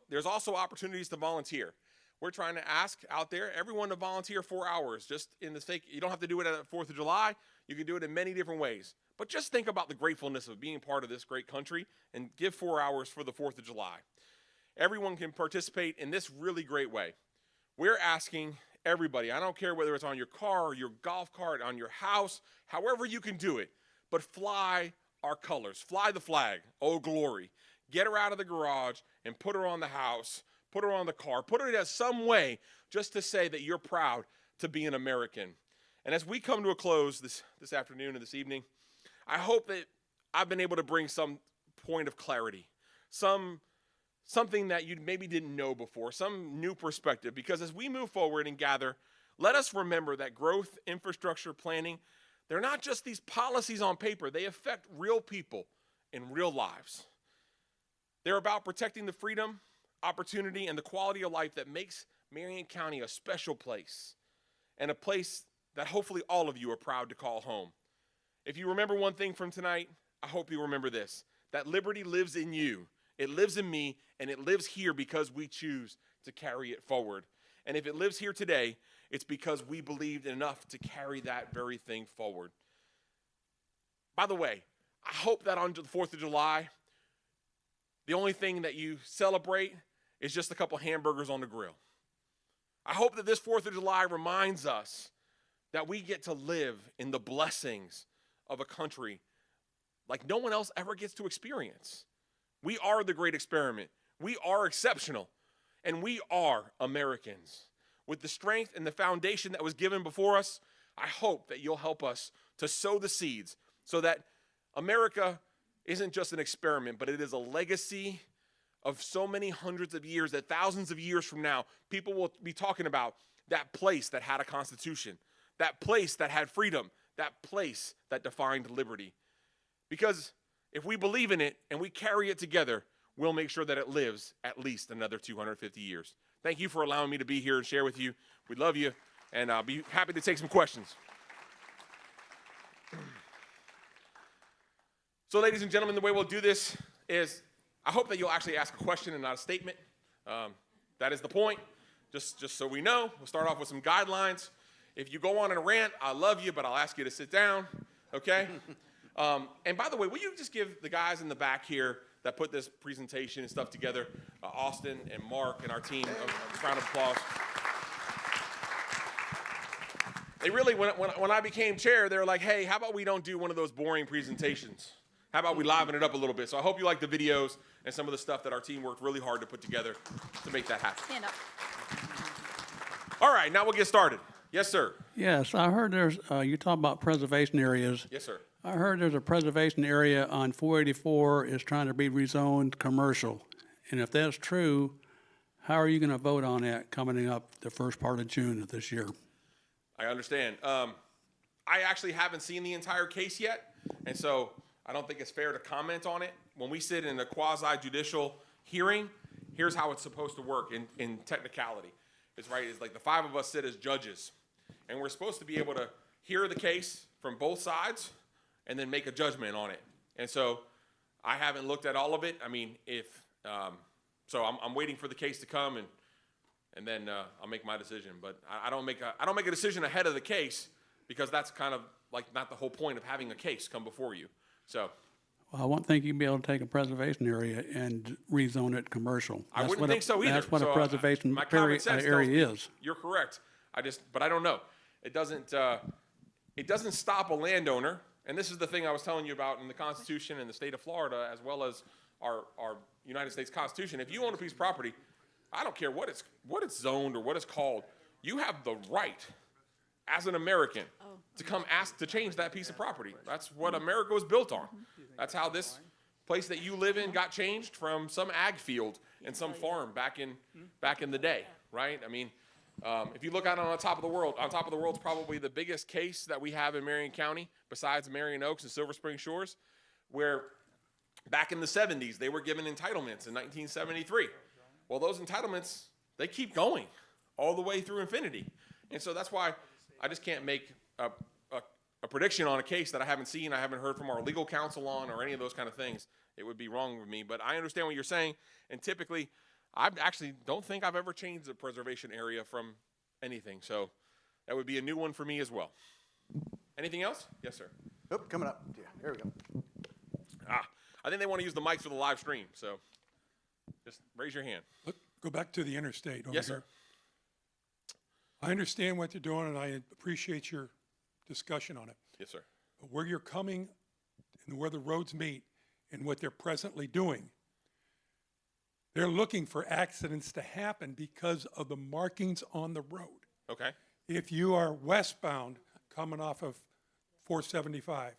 There's also opportunities to volunteer. we're trying to ask out there everyone to volunteer 4 hours. Just in the sake, you don't have to do it at 4th of July. You can do it in many different ways. But just think about the gratefulness of being part of this great country and give 4 hours for the 4th of July. Everyone can participate in this really great way. We're asking everybody, I don't care whether it's on your car or your golf cart, on your house, however you can do it, but fly our colors, fly the flag, oh glory. Get her out of the garage and put her on the house, put her on the car, put her in some way just to say that you're proud to be an American. And as we come to a close this afternoon and this evening, I hope that I've been able to bring some point of clarity, something that you maybe didn't know before, some new perspective. Because as we move forward and gather, let us remember that growth, infrastructure, planning, they're not just these policies on paper. They affect real people in real lives. They're about protecting the freedom, opportunity, and the quality of life that makes Marion County a special place, and a place that hopefully all of you are proud to call home. If you remember one thing from tonight, I hope you remember this, that liberty lives in you. It lives in me, and it lives here because we choose to carry it forward. And if it lives here today, it's because we believed enough to carry that very thing forward. By the way, I hope that on the 4th of July, the only thing that you celebrate is just a couple hamburgers on the grill. I hope that this 4th of July reminds us that we get to live in the blessings of a country like no one else ever gets to experience. We are the great experiment. We are exceptional, and we are Americans. With the strength and the foundation that was given before us, I hope that you'll help us to sow the seeds so that America isn't just an experiment, but it is a legacy of so many hundreds of years that thousands of years from now, people will be talking about that place that had a constitution, that place that had freedom, that place that defined liberty. Because if we believe in it and we carry it together, we'll make sure that it lives at least another 250 years. Thank you for allowing me to be here and share with you. We love you, and I'll be happy to take some questions. So, ladies and gentlemen, the way we'll do this is I hope that you'll actually ask a question and not a statement. That is the point, just so we know. We'll start off with some guidelines. If you go on a rant, I love you, but I'll ask you to sit down, okay? And by the way, will you just give the guys in the back here that put this presentation and stuff together, Austin and Mark and our team, a round of applause. They really, when I became chair, they were like, hey, how about we don't do one of those boring presentations? How about we liven it up a little bit? So I hope you like the videos and some of the stuff that our team worked really hard to put together to make that happen. Stand up. All right, now we'll get started. Yes, sir. Yes, I heard there's, you talk about preservation areas. Yes, sir. I heard there's a preservation area on 484 is trying to be rezoned commercial. And if that's true, how are you going to vote on that coming up the first part of June of this year? I understand. I actually haven't seen the entire case yet, and so I don't think it's fair to comment on it. When we sit in a quasi-judicial hearing, here's how it's supposed to work in technicality. It's right, it's like the five of us sit as judges, and we're supposed to be able to hear the case from both sides and then make a judgment on it. And so I haven't looked at all of it. I mean, so I'm waiting for the case to come, and then I'll make my decision. But I don't make a decision ahead of the case, because that's kind of like not the whole point of having a case come before you. So. Well, I wouldn't think you'd be able to take a preservation area and rezone it commercial. I wouldn't think so either. That's what so a preservation area is. You're correct. But I don't know. It doesn't stop a landowner. And this is the thing I was telling you about in the Constitution in the state of Florida, as well as our United States Constitution. If you own a piece of property, I don't care what it's zoned or what it's called, you have the right as an American to come ask to change that piece of property. That's what America was built on. That's how this place that you live in got changed from some ag field and some farm back in the day, right? I mean, if you look out on top of the world, on top of the world's probably the biggest case that we have in Marion County, besides Marion Oaks and Silver Spring Shores, where back in the 70s, they were given entitlements in 1973. Well, those entitlements, they keep going all the way through infinity. And so that's why I just can't make a prediction on a case that I haven't seen, I haven't heard from our legal counsel on, or any of those kind of things. It would be wrong with me. But I understand what you're saying, and typically I actually don't think I've ever changed the preservation area from anything, so that would be a new one for me as well. Anything else? Yes, sir. Oh, coming up. Yeah, there we go. I think they want to use the mics for the live stream, so just raise your hand. Look, go back to the interstate over Yes, here. sir. I understand what you're doing, and I appreciate your discussion on it. Yes, sir. But where you're coming and where the roads meet and what they're presently doing, they're looking for accidents to happen because of the markings on the road. Okay. If you are westbound coming off of 475,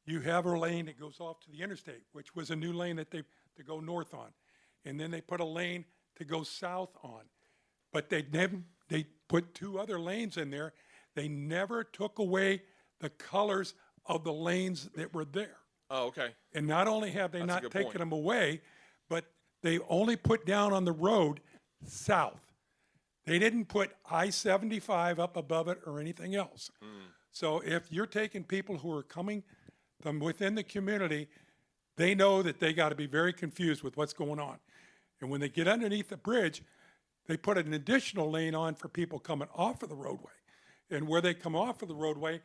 you have a lane that goes off to the interstate, which was a new lane that to go north on. And then they put a lane to go south on. But they put 2 other lanes in there. They never took away the colors of the lanes that were there. Oh, okay. And not only have they That's a not good taken point. them away, but they only put down on the road south. They didn't put I-75 up above it or anything else. So if you're taking people who are coming from within the community, they know that they got to be very confused with what's going on. And when they get underneath the bridge, they put an additional lane on for people coming off of the roadway. And where they come off of the roadway,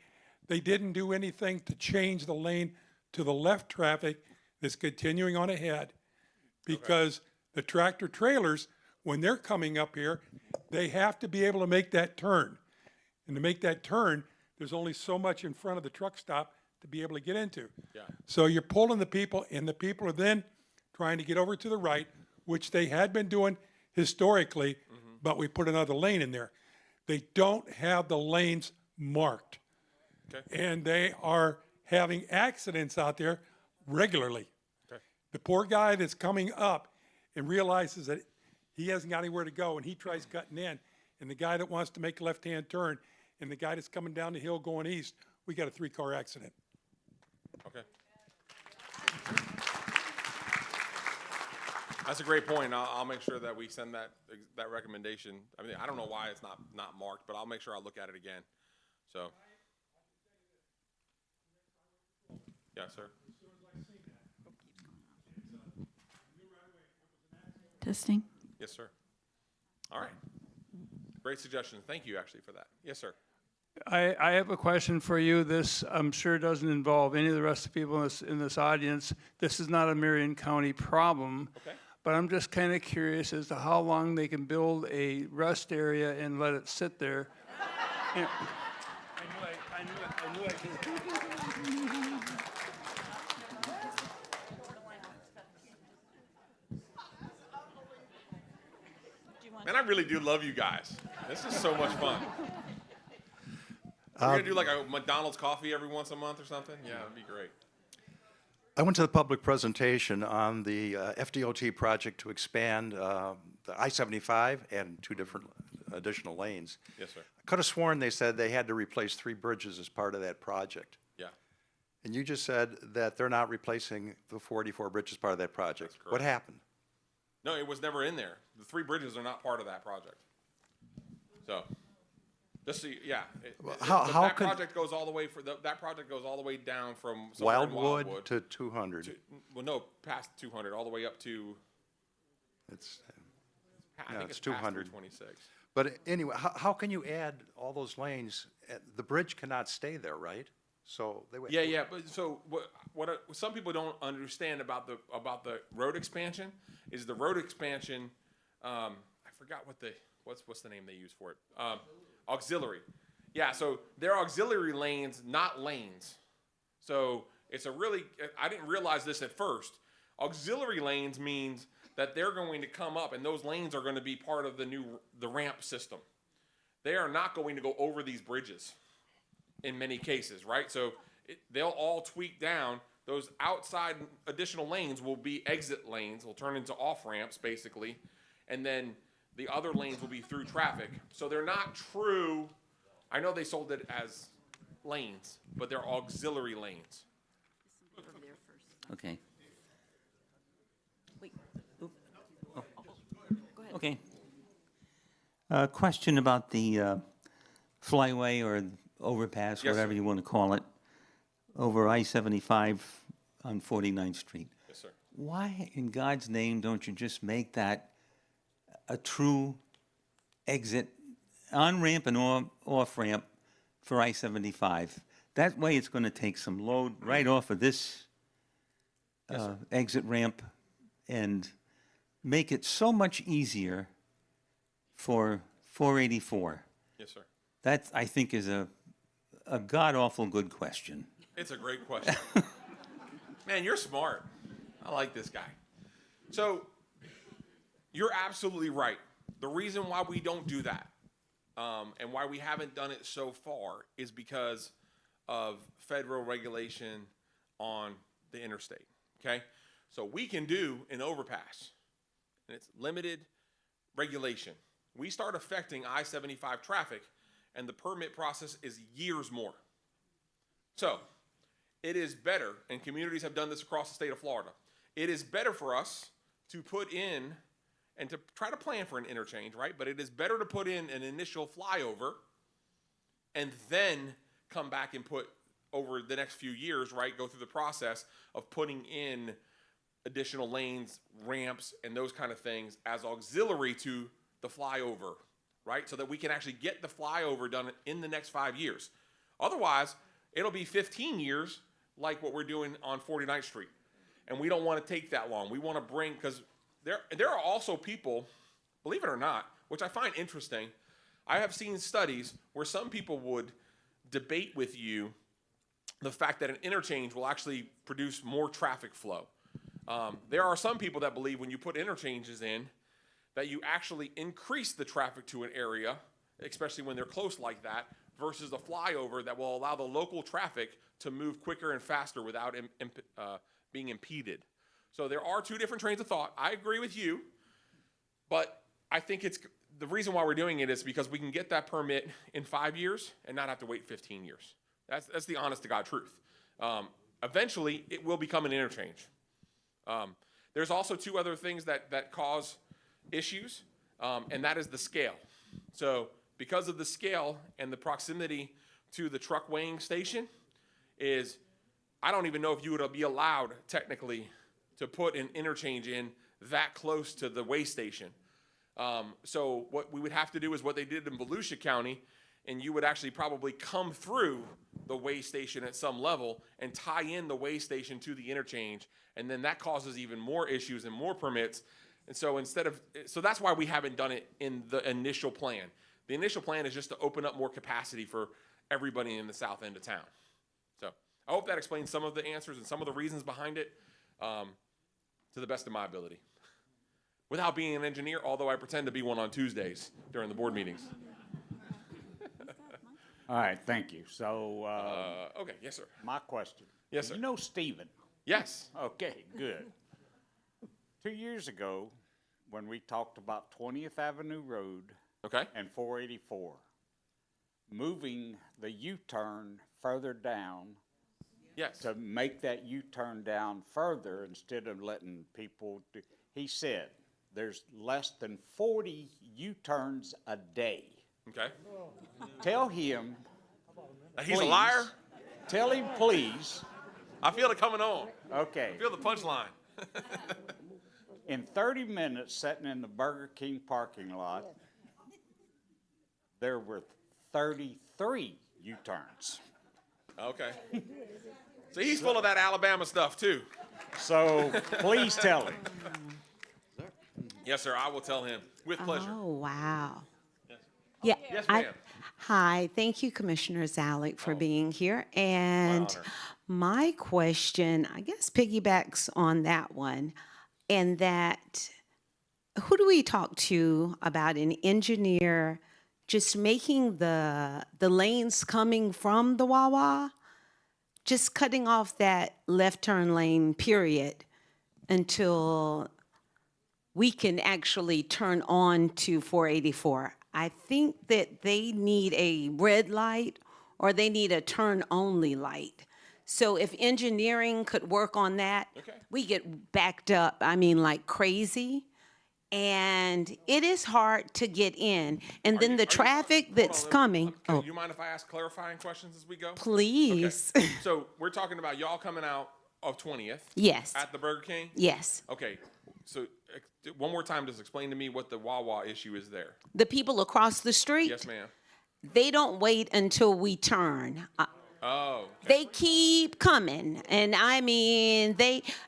they didn't do anything to change the lane to the left traffic that's continuing on ahead, because the tractor trailers, when they're coming up here, they have to be able to make that turn. And to make that turn, there's only so much in front of the truck stop to be able to get into. Yeah. So you're pulling the people, and the people are then trying to get over to the right, which they had been doing historically, but we put another lane in there. They don't have the lanes marked. Okay. And they are having accidents out there regularly. Okay. The poor guy that's coming up and realizes that he hasn't got anywhere to go, and he tries cutting in, and the guy that wants to make a left-hand turn, and the guy that's coming down the hill going east, we got a 3-car accident. Okay. That's a great point. I'll make sure that we send that recommendation. I mean, I don't know why it's not marked, but I'll make sure I look at it again. So. Yes, sir. Testing. Yes, sir. All right. Great suggestion. Thank you, actually, for that. Yes, sir. I have a question for you. This, I'm sure, doesn't involve any of the rest of the people in this audience. This is not a Marion County problem. Okay. But I'm just kind of curious as to how long they can build a rest area and let it sit there. And I knew I could. Man, I really do love you guys. This is so much fun. We're going to do like a McDonald's coffee every once a month or something? Yeah, that'd be great. I went to the public presentation on the FDOT project to expand the I-75 and 2 different additional lanes. Yes, sir. I could have sworn they said they had to replace 3 bridges as part of that project. Yeah. And you just said that they're not replacing the 44 bridges as part of that project. That's correct. What happened? No, it was never in there. The 3 bridges are not part of that project. So, just so yeah. That project goes all the way that project goes all the way down from somewhere in Wildwood to 200. Well, no, past 200, all the way up to. It's I think it's it's past 200. 226. But anyway, how can you add all those lanes? The bridge cannot stay there, right? So they would. Yeah. But so what some people don't understand about the road expansion is the road expansion. I forgot what's the name they use for it. Auxiliary. Yeah. So they're auxiliary lanes, not lanes. So it's I didn't realize this at first. Auxiliary lanes means that they're going to come up, and those lanes are going to be part of the ramp system. They are not going to go over these bridges in many cases, right? So they'll all tweak down. Those outside additional lanes will be exit lanes. Will turn into off ramps, basically. And then the other lanes will be through traffic. So they're not true. I know they sold it as lanes, but they're auxiliary lanes. Okay. Wait. Okay. Question about the flyway or overpass, Yes, whatever sir. you want to call it, over I-75 on 49th Street. Yes, sir. Why in God's name don't you just make that a true exit, on-ramp and off-ramp for I-75. That way it's going to take some load right off of this exit ramp and make it so much easier for 484. Yes, sir. That, I think, is a god-awful good question. It's a great question. Man, you're smart. I like this guy. So you're absolutely right. The reason why we don't do that and why we haven't done it so far is because of federal regulation on the interstate, okay? So we can do an overpass, and it's limited regulation. We start affecting I-75 traffic, and the permit process is years more. So it is better, and communities have done this across the state of Florida, it is better for us to put in and to try to plan for an interchange, right? But it is better to put in an initial flyover and then come back and put over the next few years, right, go through the process of putting in additional lanes, ramps, and those kind of things as auxiliary to the flyover, right? So that we can actually get the flyover done in the next 5 years. Otherwise, it'll be 15 years like what we're doing on 49th Street. And we don't want to take that long. We want to bring, because there are also people, believe it or not, which I find interesting. I have seen studies where some people would debate with you the fact that an interchange will actually produce more traffic flow. There are some people that believe when you put interchanges in that you actually increase the traffic to an area, especially when they're close like that, versus a flyover that will allow the local traffic to move quicker and faster without being impeded. So there are two different trains of thought. I agree with you, but I think it's the reason why we're doing it is because we can get that permit in 5 years and not have to wait 15 years. That's the honest to God truth. Eventually, it will become an interchange. There's also two other things that cause issues, and that is the scale. So because of the scale and the proximity to the truck weighing station is, I don't even know if you would be allowed technically to put an interchange in that close to the weigh station. So what we would have to do is what they did in Volusia County, and you would actually probably come through the weigh station at some level and tie in the weigh station to the interchange, and then that causes even more issues and more permits. And so so that's why we haven't done it in the initial plan. The initial plan is just to open up more capacity for everybody in the south end of town. So I hope that explains some of the answers and some of the reasons behind it to the best of my ability. Without being an engineer, although I pretend to be one on Tuesdays during the board meetings. All right, thank you. So, okay, yes, sir. My question. Yes, sir. You know Stephen? Yes. Okay, good. 2 years ago, when we talked about 20th Avenue Road and 484, moving the U-turn further down to make that U-turn down further instead of letting people do, he said there's less than 40 U-turns a day. Okay. Tell him. He's a liar? Tell him, please. I feel it coming on. Okay. I feel the punchline. In 30 minutes, sitting in the Burger King parking lot, there were 33 U-turns. Okay. So he's full of that Alabama stuff, too. So please tell him. Yes, sir. I will tell him with pleasure. Oh, wow. Yes. Yeah. Yes, ma'am. Hi. Thank you, Commissioner Zalek, for being here. And my question, I guess, piggybacks on that one. And that, who do we talk to about an engineer just making the lanes coming from the Wawa, just cutting off that left turn lane, period, until we can actually turn on to 484. I think that they need a red light or they need a turn only light. So if engineering could work on that, we get backed up, I mean, like crazy. And it is hard to get in. And then the traffic that's coming. Do you mind if I ask clarifying questions as we go? Please. Okay. So we're talking about y'all coming out of 20th. Yes. At the Burger King? Yes. Okay. So one more time, just explain to me what the Wawa issue is there. The people across the street, Yes, ma'am. they don't wait until we turn. Oh. They keep coming, and I mean,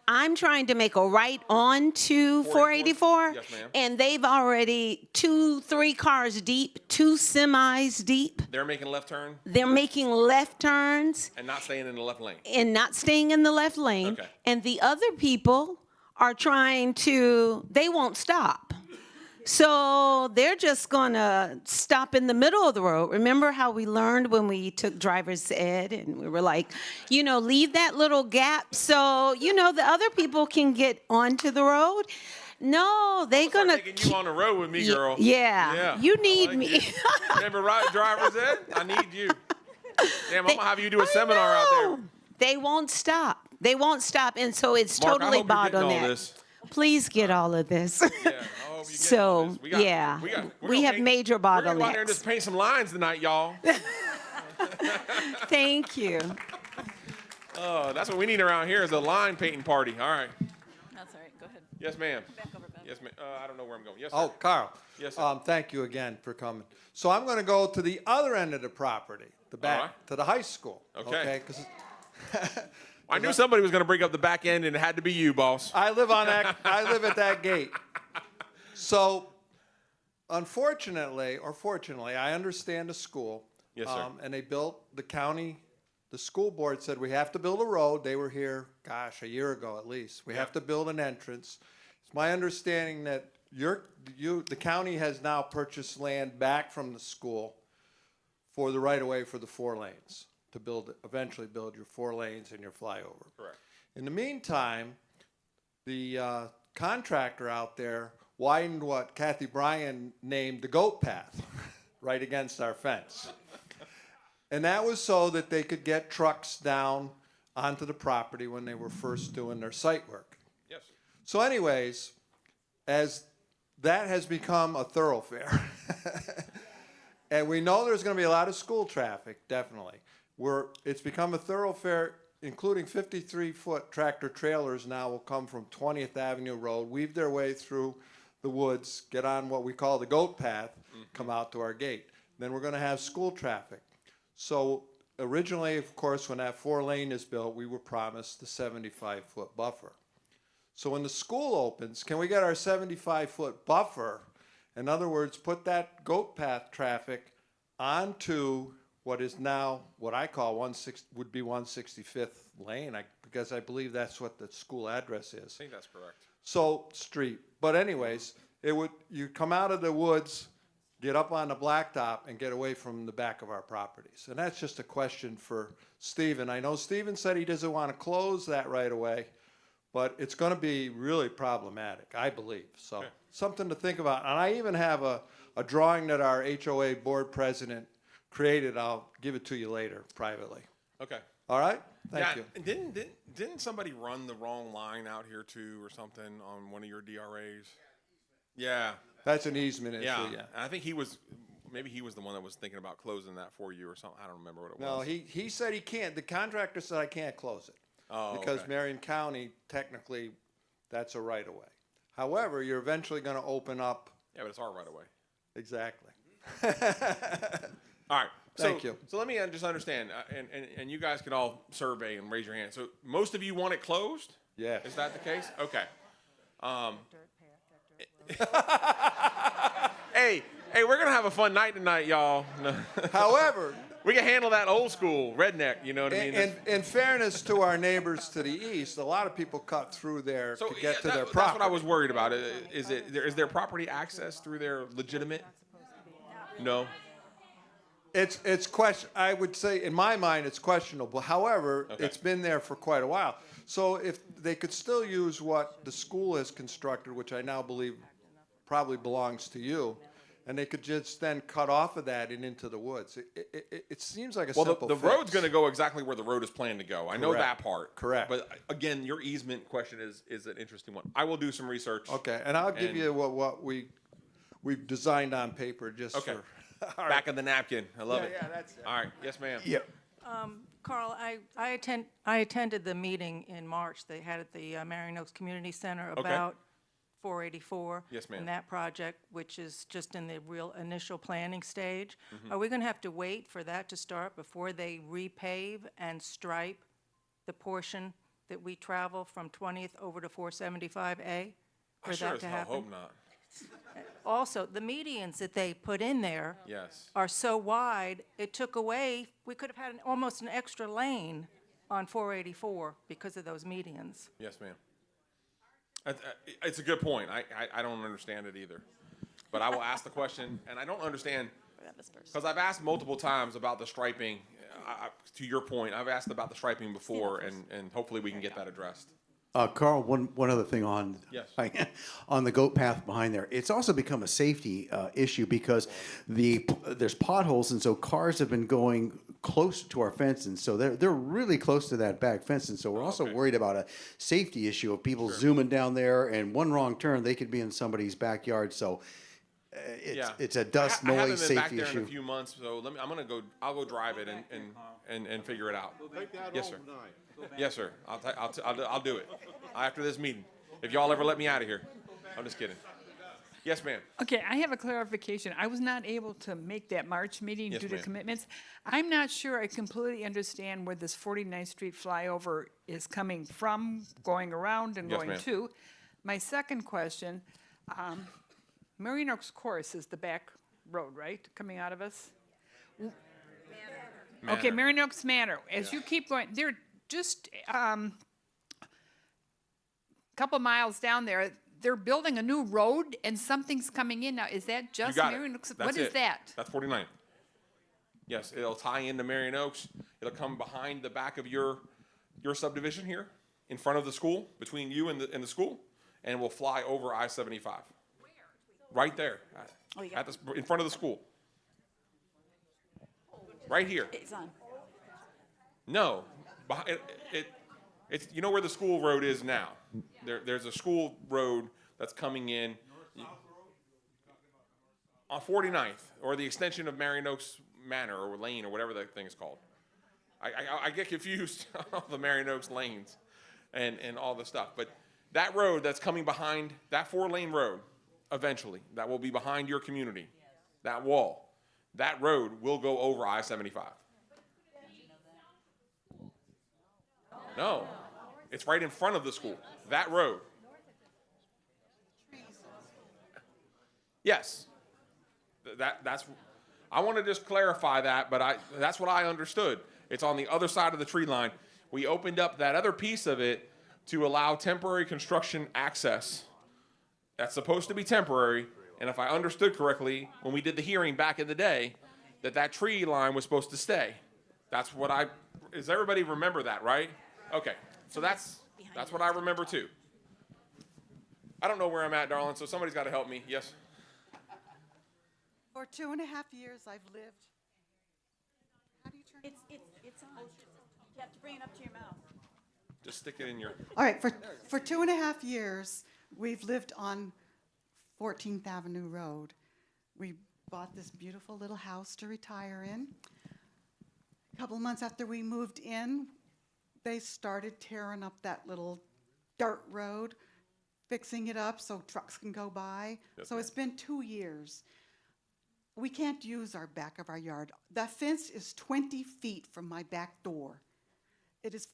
I'm trying to make a right on to 484, Yes, ma'am. and they've already 2-3 cars deep, 2 semis deep. They're making a left turn They're making left turns and not staying in the left lane. and not staying in the left lane. Okay. And the other people are they won't stop. So they're just gonna stop in the middle of the road. Remember how we learned when we took driver's ed and we were like, leave that little gap so, the other people can get onto the road? No, they're gonna taking you on the road with me, girl. Yeah. You need like me. it. Remember driver's ed? I need you. Damn, I'm gonna have you do a seminar out there. They won't stop. They won't stop, and so it's Mark, totally I hope you're getting all bottleneck. this. Please get all of this. Yeah, I hope you get all this. We have major We're gonna go out there and bottlenecks. just paint some lines tonight, y'all. Thank you. Oh, that's what we need around here is a line painting party. All right. That's all right. Go ahead. Yes, ma'am. Back over, Ben. Yes, ma'am. I don't know where I'm going. Yes, sir. Oh, Carl. Yes, sir. Thank you again for coming. So I'm going to go to the other end of the property, the back, right. to the high school. Okay. 'Cause I knew somebody was going to bring up the back end, and it had to be you, boss. I live at that gate. So, unfortunately, or fortunately, I understand the school. Yes, sir. And they built the school board said we have to build a road. They were here, a year ago at least. We have to build an entrance. It's my understanding that the county has now purchased land back from the school for the right of way for the 4 lanes to eventually build your 4 lanes and your flyover. Correct. In the meantime, the contractor out there widened what Kathy Bryan named the goat path right against our fence. And that was so that they could get trucks down onto the property when they were first doing their site work. Yes. So anyways, as that has become a thoroughfare, and we know there's going to be a lot of school traffic, definitely. It's become a thoroughfare, including 53-foot tractor trailers now will come from 20th Avenue Road, weave their way through the woods, get on what we call the goat path, come out to our gate. Then we're going to have school traffic. So originally, of course, when that 4-lane is built, we were promised the 75-foot buffer. So when the school opens, can we get our 75-foot buffer? In other words, put that goat path traffic onto what is now what I call 165th lane, because I believe that's what the school address is. I think that's correct. So street. But anyways, you come out of the woods, get up on the blacktop, and get away from the back of our properties. And that's just a question for Stephen. I know Stephen said he doesn't want to close that right away, but it's going to be really problematic, I believe. So something to think about. And I even have a drawing that our HOA board president created. I'll give it to you later privately. Okay. All right? Thank you. And didn't somebody run the wrong line out here too, or something on one of your DRAs? Yeah. That's an easement issue, yeah. And I think maybe he was the one that was thinking about closing that for you or something. I don't remember what it No, was. he said he can't. The contractor said I can't close it. Oh, because okay. Marion County, technically, that's a right of way. However, you're eventually going to open up. Yeah, but it's our right of way. Exactly. All right. Thank you. So let me just understand, and you guys can all survey and raise your hand. So most of you want it closed? Yeah. Is that the case? Okay. Hey, we're gonna have a fun night tonight, y'all. However, we can handle that old school redneck. You know what I mean? In fairness to our neighbors to the east, a lot of people cut through there to get to their property. That's what I was worried about. Is there property access through there legitimate? No. It's question. I would say, in my mind, it's questionable. However, it's been there for quite a while. So if they could still use what the school has constructed, which I now believe probably belongs to you, and they could just then cut off of that and into the woods. It seems like a simple the fix. road's going to go exactly where the road is planned to go. I know Correct. that part. Correct. But again, your easement question is an interesting one. I will do some research. Okay, and I'll give you what we've designed on paper just for. All Back of the napkin. I love it. Yeah, that's it. All right. Yes, ma'am. Yep. Carl, I attended the meeting in March they had at the Marion Oaks Community Center about 484. Yes, ma'am. And that project, which is just in the real initial planning stage. Mhm. Are we going to have to wait for that to start before they repave and stripe the portion that we travel from 20th over to 475A? I For sure that as to hell happen? hope not. Also, the medians that they put in there Yes. are so wide, it took away, we could have had almost an extra lane on 484 because of those medians. Yes, ma'am. It's a good point. I don't understand it either. But I will ask the question, and I don't understand, because I've asked multiple times about the striping. To your point, I've asked about the striping before, and hopefully we can get that addressed. Carl, one other thing on Yes. on the goat path behind there. It's also become a safety issue because there's potholes, and so cars have been going close to our fence, and so they're really close to that back fence, and so we're also worried about a safety issue of people zooming down there, and one wrong turn they could be in somebody's backyard. So it's a dust I haven't noise been back safety there issue. in a few months, so I'll go drive it and figure it out. Yes, sir. Yes, sir. I'll do it after this meeting. If y'all ever let me out of here. I'm just kidding. Yes, ma'am. Okay, I have a clarification. I was not able to make that March meeting Yes, due to ma'am. commitments. I'm not sure I completely understand where this 49th Street flyover is coming from, going around and Yes, going ma'am. to. My second question, Marion Oaks Course is the back road, right, coming out of us? Okay, Manor. Marion Oaks Manor. As you keep going, they're just couple miles down there, they're building a new road and something's coming in now. Is that You just got Marion it. Oaks? That's What is it. that? That's 49. Yes, it'll tie into Marion Oaks. It'll come behind the back of your subdivision here, in front of the school, between you and the school, and will fly over I-75. Where? Right there, in front of the school. Right here. It's on. No, it's you know where the school road is now. There's a school road that's coming in on 49th, or the extension of Marion Oaks Manor or Lane or whatever that thing is called. I get confused on all the Marion Oaks lanes and all the stuff. But that road that's coming behind, that 4-lane road, eventually, that will be behind your community, that wall, that road will go over I-75. No, it's right in front of the school, that road. Yes, that's. I want to just clarify that, but that's what I understood. It's on the other side of the tree line. We opened up that other piece of it to allow temporary construction access. That's supposed to be temporary, and if I understood correctly, when we did the hearing back in the day, that tree line was supposed to stay. That's what does everybody remember that, right? Okay, so that's what I remember too. I don't know where I'm at, darling, so somebody's got to help me. Yes? For 2.5 years, I've lived. How do you turn It's on. You have to bring it up to your mouth. Just stick it in your... All right, for 2.5 years, we've lived on 14th Avenue Road. We bought this beautiful little house to retire in. A couple of months after we moved in, they started tearing up that little dirt road, fixing it up so trucks can go by. Yes, So ma'am. it's been 2 years. We can't use our back of our yard. The fence is 20 feet from my back door. It is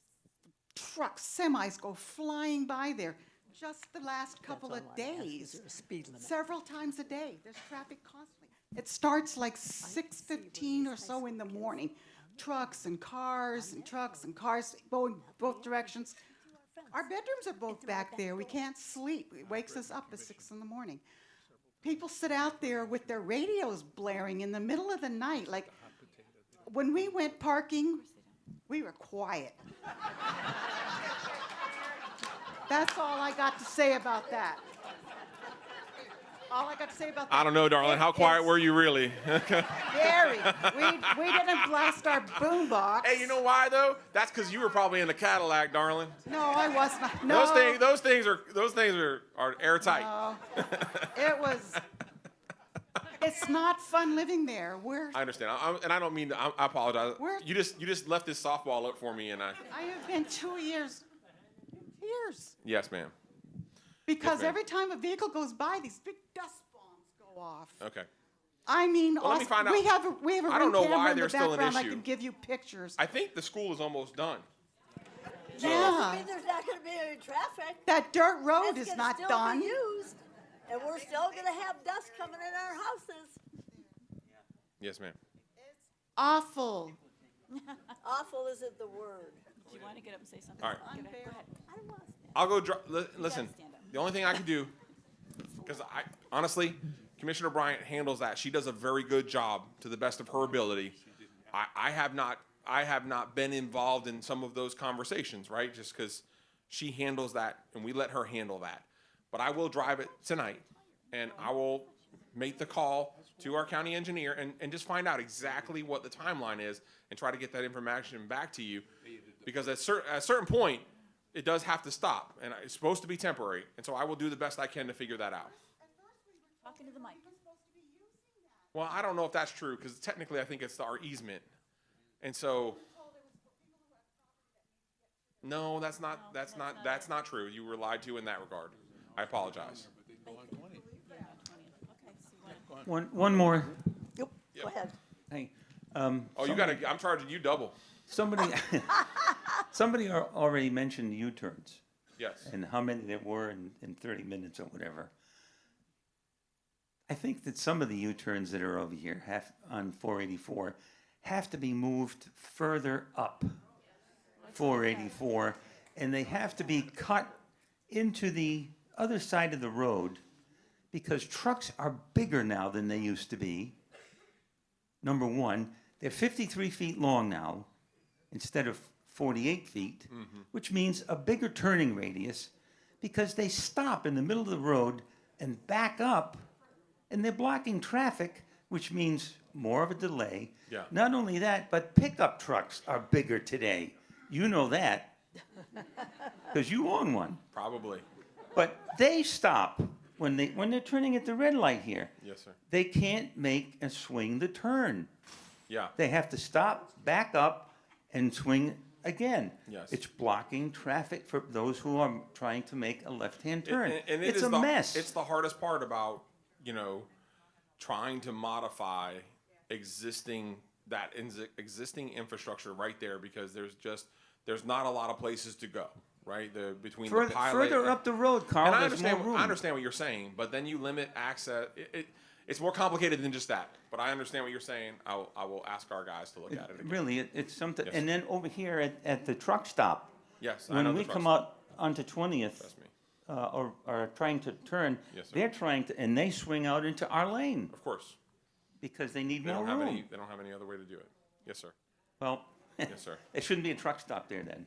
trucks, semis go flying by there. Just the last couple of days, several times a day, there's traffic constantly. It starts like 6:15 or so in the morning. Trucks and cars and trucks and cars going both directions. Our bedrooms are both back there. We can't sleep. It wakes us up at 6 in the morning. People sit out there with their radios blaring in the middle of the night. Like, when we went parking, we were quiet. That's all I got to say about that. All I got to say about that. I don't know, darling. How quiet were you really? Very. We didn't blast our boombox. Hey, you know why though? That's because you were probably in the Cadillac, darling. No, I was not. No. Those things are airtight. No. It was. It's not fun living there. I understand, and I don't mean to. I apologize. You just left this softball up for me, and I have been 2 years. Years. Yes, ma'am. Because ma'am. every time a vehicle goes by, these big dust bombs go off. Okay. I mean, Well, let me find out. we have a I don't ring know camera why in the there's still an background. I issue. can give you pictures. I think the school is almost done. Yeah. I mean, there's not going to be any traffic. That dirt road It's is gonna not still done. Be used, and we're still going to have dust coming in our houses. Yes, ma'am. Awful. Awful isn't the word. Do you want to get up and say something? All right. Go ahead. I don't want to stand. I'll go. Listen, the only thing I can do, because I honestly, Commissioner Bryant handles that. She does a very good job to the best of her ability. I have not been involved in some of those conversations, right? Just because she handles that and we let her handle that. But I will drive it tonight, and I will make the call to our county engineer and just find out exactly what the timeline is and try to get that information back to you. Because at a certain point, it does have to stop, and it's supposed to be temporary. And so I will do the best I can to figure that out. Talking to the mic. Well, I don't know if that's true, because technically I think it's our easement. And so, no, that's not true. You were lied to in that regard. I apologize. One more. Yep. Go ahead. Hey. I'm charging you double. Somebody already mentioned U-turns. Yes. And how many there were in 30 minutes or whatever. I think that some of the U-turns that are over here on 484 have to be moved further up 484, and they have to be cut into the other side of the road because trucks are bigger now than they used to be. Number one, they're 53 feet long now instead of 48 feet, which means a bigger turning radius because they stop in the middle of the road and back up, and they're blocking traffic, which means more of a delay. Yeah. Not only that, but pickup trucks are bigger today. You know that because you own one. Probably. But they stop when they're turning at the red light here. Yes, sir. They can't make and swing the turn. Yeah. They have to stop, back up, and swing again. Yes. It's blocking traffic for those who are trying to make a left-hand turn. And It's a mess. It's the hardest part about, trying to modify existing infrastructure right there, because there's not a lot of places to go, right? Between the pilot. Further up the road, Carl, And I there's more room. understand what you're saying, but then you limit access. It's more complicated than just that. But I understand what you're saying. I will ask our guys to look at it again. Really, it's something. Yes. And then over here at the truck stop, Yes, I when know we the truck come stop. out onto 20th, or are trying to turn, Yes, sir. they're trying to, and they swing out into our lane Of course. because they need They more don't have room. they don't have any other way to do it. Yes, sir. Well, Yes, sir. it shouldn't be a truck stop there then.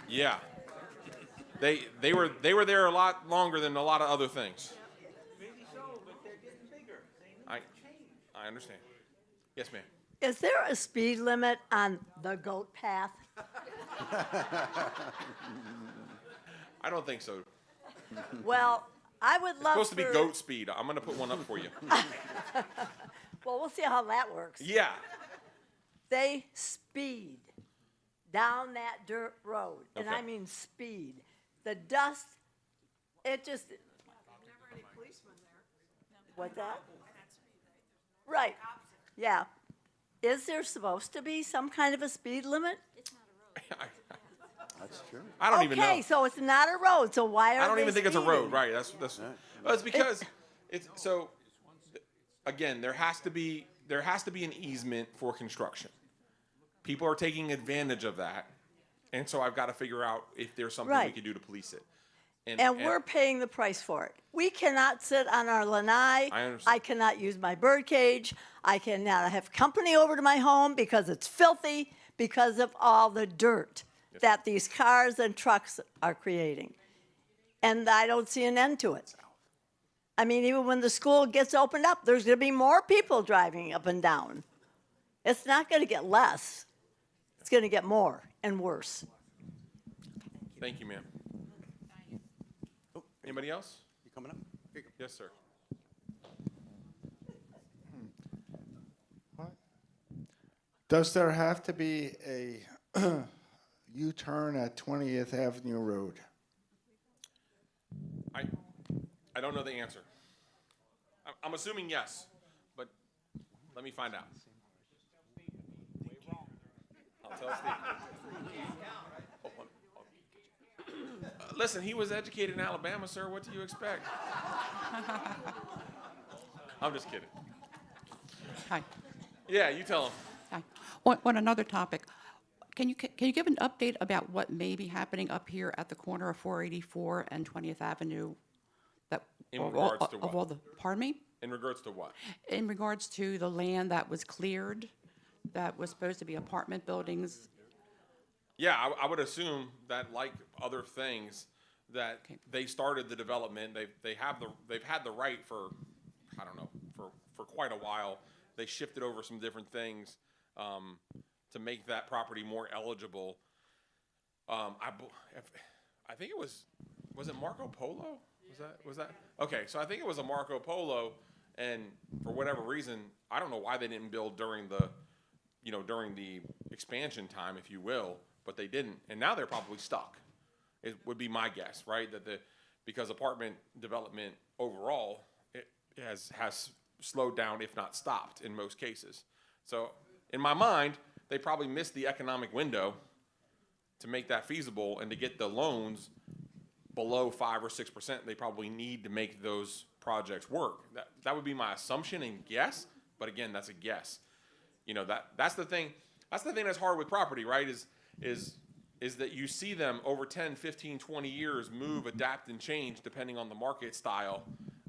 Yeah. They were there a lot longer than a lot of other things. Maybe so, but they're getting bigger. I understand. Yes, ma'am. Is there a speed limit on the goat path? I don't think so. Well, I would It's love supposed to be for- goat speed. I'm going to put one up for you. Well, we'll see how that works. Yeah. They speed down that dirt road, and Okay. I mean speed. The dust, it just. Never any policemen there. What's that? Right. Yeah. Is there supposed to be some kind of a speed limit? That's true. I don't even know. Okay, so it's not a road. So why are I don't they even think it's a road, speeding? right? That's. Well, it's because it's so. Again, there has to be an easement for construction. People are taking advantage of that, and so I've got to figure out if there's something we Right. can do to police it. And we're paying the price for it. We cannot sit on our lanai. I understand. I cannot use my bird cage. I cannot have company over to my home because it's filthy because of all the dirt that these cars and trucks are creating. And I don't see an end to it. I mean, even when the school gets opened up, there's going to be more people driving up and down. It's not going to get less. It's going to get more and worse. Thank you, ma'am. Anybody else? You coming up? Here you go. Yes, sir. Does there have to be a U-turn at 20th Avenue Road? don't know the answer. I'm assuming yes, but let me find out. I'll tell Steve. Listen, he was educated in Alabama, sir. What do you expect? I'm just kidding. Hi. Yeah, you tell him. Hi. On another topic, can you give an update about what may be happening up here at the corner of 484 and 20th Avenue? In regards to what? Of all the, pardon me? In regards to what? In regards to the land that was cleared, that was supposed to be apartment buildings. Yeah, I would assume that, like other things, that they started the development. They've had the right for, I don't know, for quite a while. They shifted over some different things to make that property more eligible. I think it was it Marco Polo? Was that? Okay, so I think it was a Marco Polo, and for whatever reason, I don't know why they didn't build during the expansion time, if you will, but they didn't, and now they're probably stuck. It would be my guess, right? Because apartment development overall it has slowed down, if not stopped, in most cases. So in my mind, they probably missed the economic window to make that feasible, and to get the loans below 5 or 6%, they probably need to make those projects work. That would be my assumption and guess, but again, that's a guess. That's the thing. That's the thing that's hard with property, right? Is that you see them over 10, 15, 20 years move, adapt, and change depending on the market style.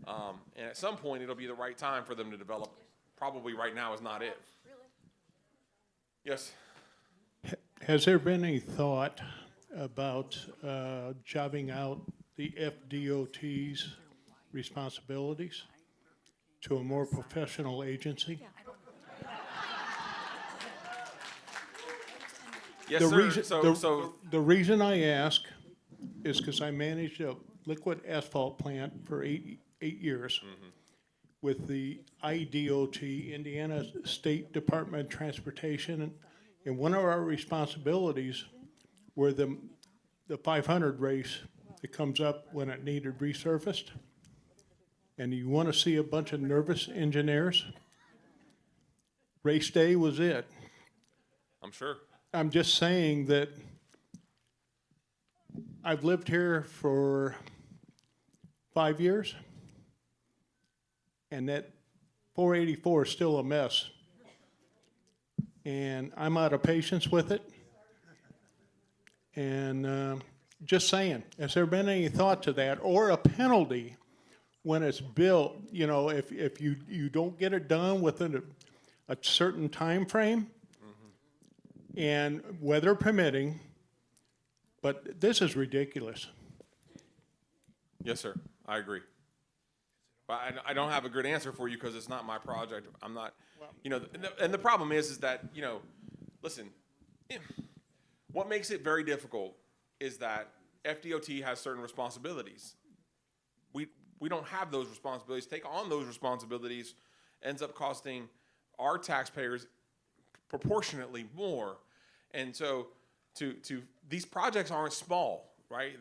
And at some point, it'll be the right time for them to develop. Probably right now is not it. Yes. Has there been any thought about jobbing out the FDOT's responsibilities to a more professional agency? Yes, the sir. The reason I ask is because I managed a liquid asphalt plant for eight years with the IDOT, Indiana State Department of Transportation, and one of our responsibilities were the 500 race that comes up when it needed resurfaced. And you want to see a bunch of nervous engineers? Race day was it. I'm sure. I'm just saying that I've lived here for 5 years, and that 484 is still a mess. And I'm out of patience with it. And just saying, has there been any thought to that, or a penalty when it's built? If you don't get it done within a certain time frame, and weather permitting, but this is ridiculous. Yes, sir. I agree. But I don't have a good answer for you because it's not my project. I'm not, and the problem is that, listen, what makes it very difficult is that FDOT has certain responsibilities. We don't have those responsibilities. Take on those responsibilities ends up costing our taxpayers proportionately more. And so these projects aren't small, right?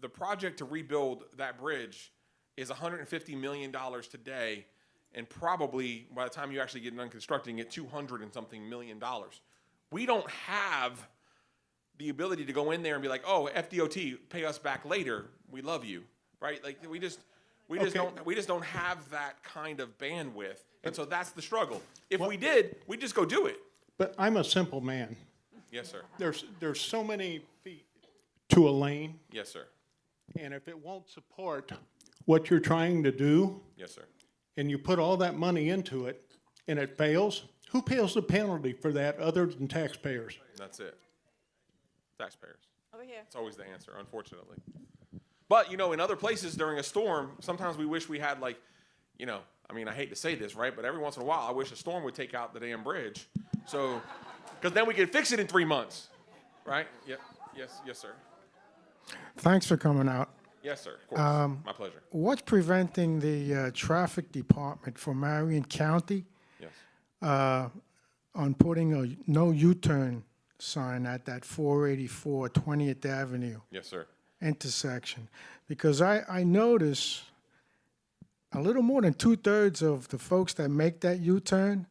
The project to rebuild that bridge is $150 million today, and probably by the time you actually get done constructing it, $200 and something million. We don't have the ability to go in there and be like, oh, FDOT, pay us back later. We love you, right? Like we just don't have that kind of bandwidth, and so that's the struggle. If we did, we'd just go do it. But I'm a simple man. Yes, sir. There's so many feet to a lane. Yes, sir. And if it won't support what you're trying to do, yes, sir, and you put all that money into it, and it fails, who pays the penalty for that other than taxpayers? That's it. Taxpayers. Over here. It's always the answer, unfortunately. But, in other places during a storm, sometimes we wish we had, I hate to say this, right? But every once in a while, I wish a storm would take out the damn bridge. So, because then we could fix it in 3 months, right? Yep. Yes, sir. Thanks for coming out. Yes, sir. Of course. My pleasure. What's preventing the traffic department from Marion County on putting a no U-turn sign at that 484 20th Avenue Yes, sir. intersection? Because I notice a little more than 2/3 of the folks that make that U-turn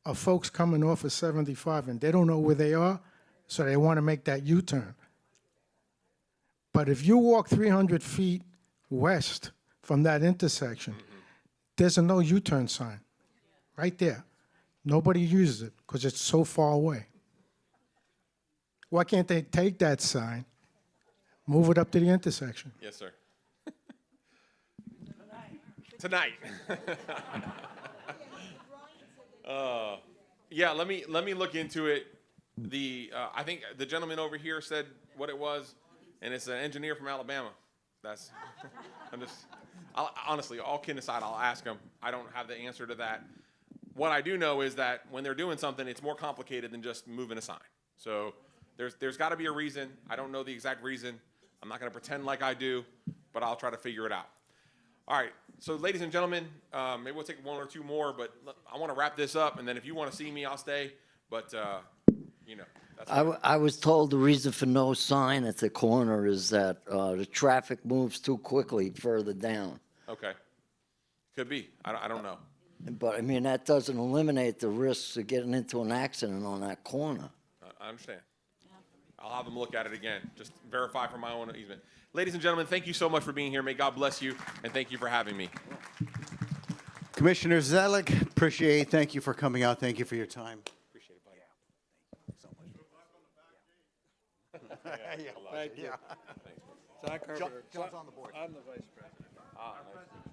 are folks coming off of 75, and they don't know where they are, so they want to make that U-turn. But if you walk 300 feet west from that intersection, there's a no U-turn sign right there. Nobody uses it because it's so far away. Why can't they take that sign, move it up to the intersection? Yes, sir. Tonight. Yeah, let me look into it. I think the gentleman over here said what it was, and it's an engineer from Alabama. Honestly, all kidding aside, I'll ask him. I don't have the answer to that. What I do know is that when they're doing something, it's more complicated than just moving a sign. So there's got to be a reason. I don't know the exact reason. I'm not going to pretend like I do, but I'll try to figure it out. All right, so ladies and gentlemen, maybe we'll take one or two more, but I want to wrap this up, and then if you want to see me, I'll stay. But, that's I was told the reason for no sign at the corner is that the traffic moves too quickly further down. okay. Could be. I don't know. But, I mean, that doesn't eliminate the risks of getting into an accident on that corner. I understand. I'll have them look at it again, just verify for my own easement. Ladies and gentlemen, thank you so much for being here. May God bless you, and thank you for having me. Commissioner Zalek, thank you for coming out. Thank you for your time. Appreciate it, buddy. Thank you. John Carpenter. John's on the board. I'm the vice president. Nice.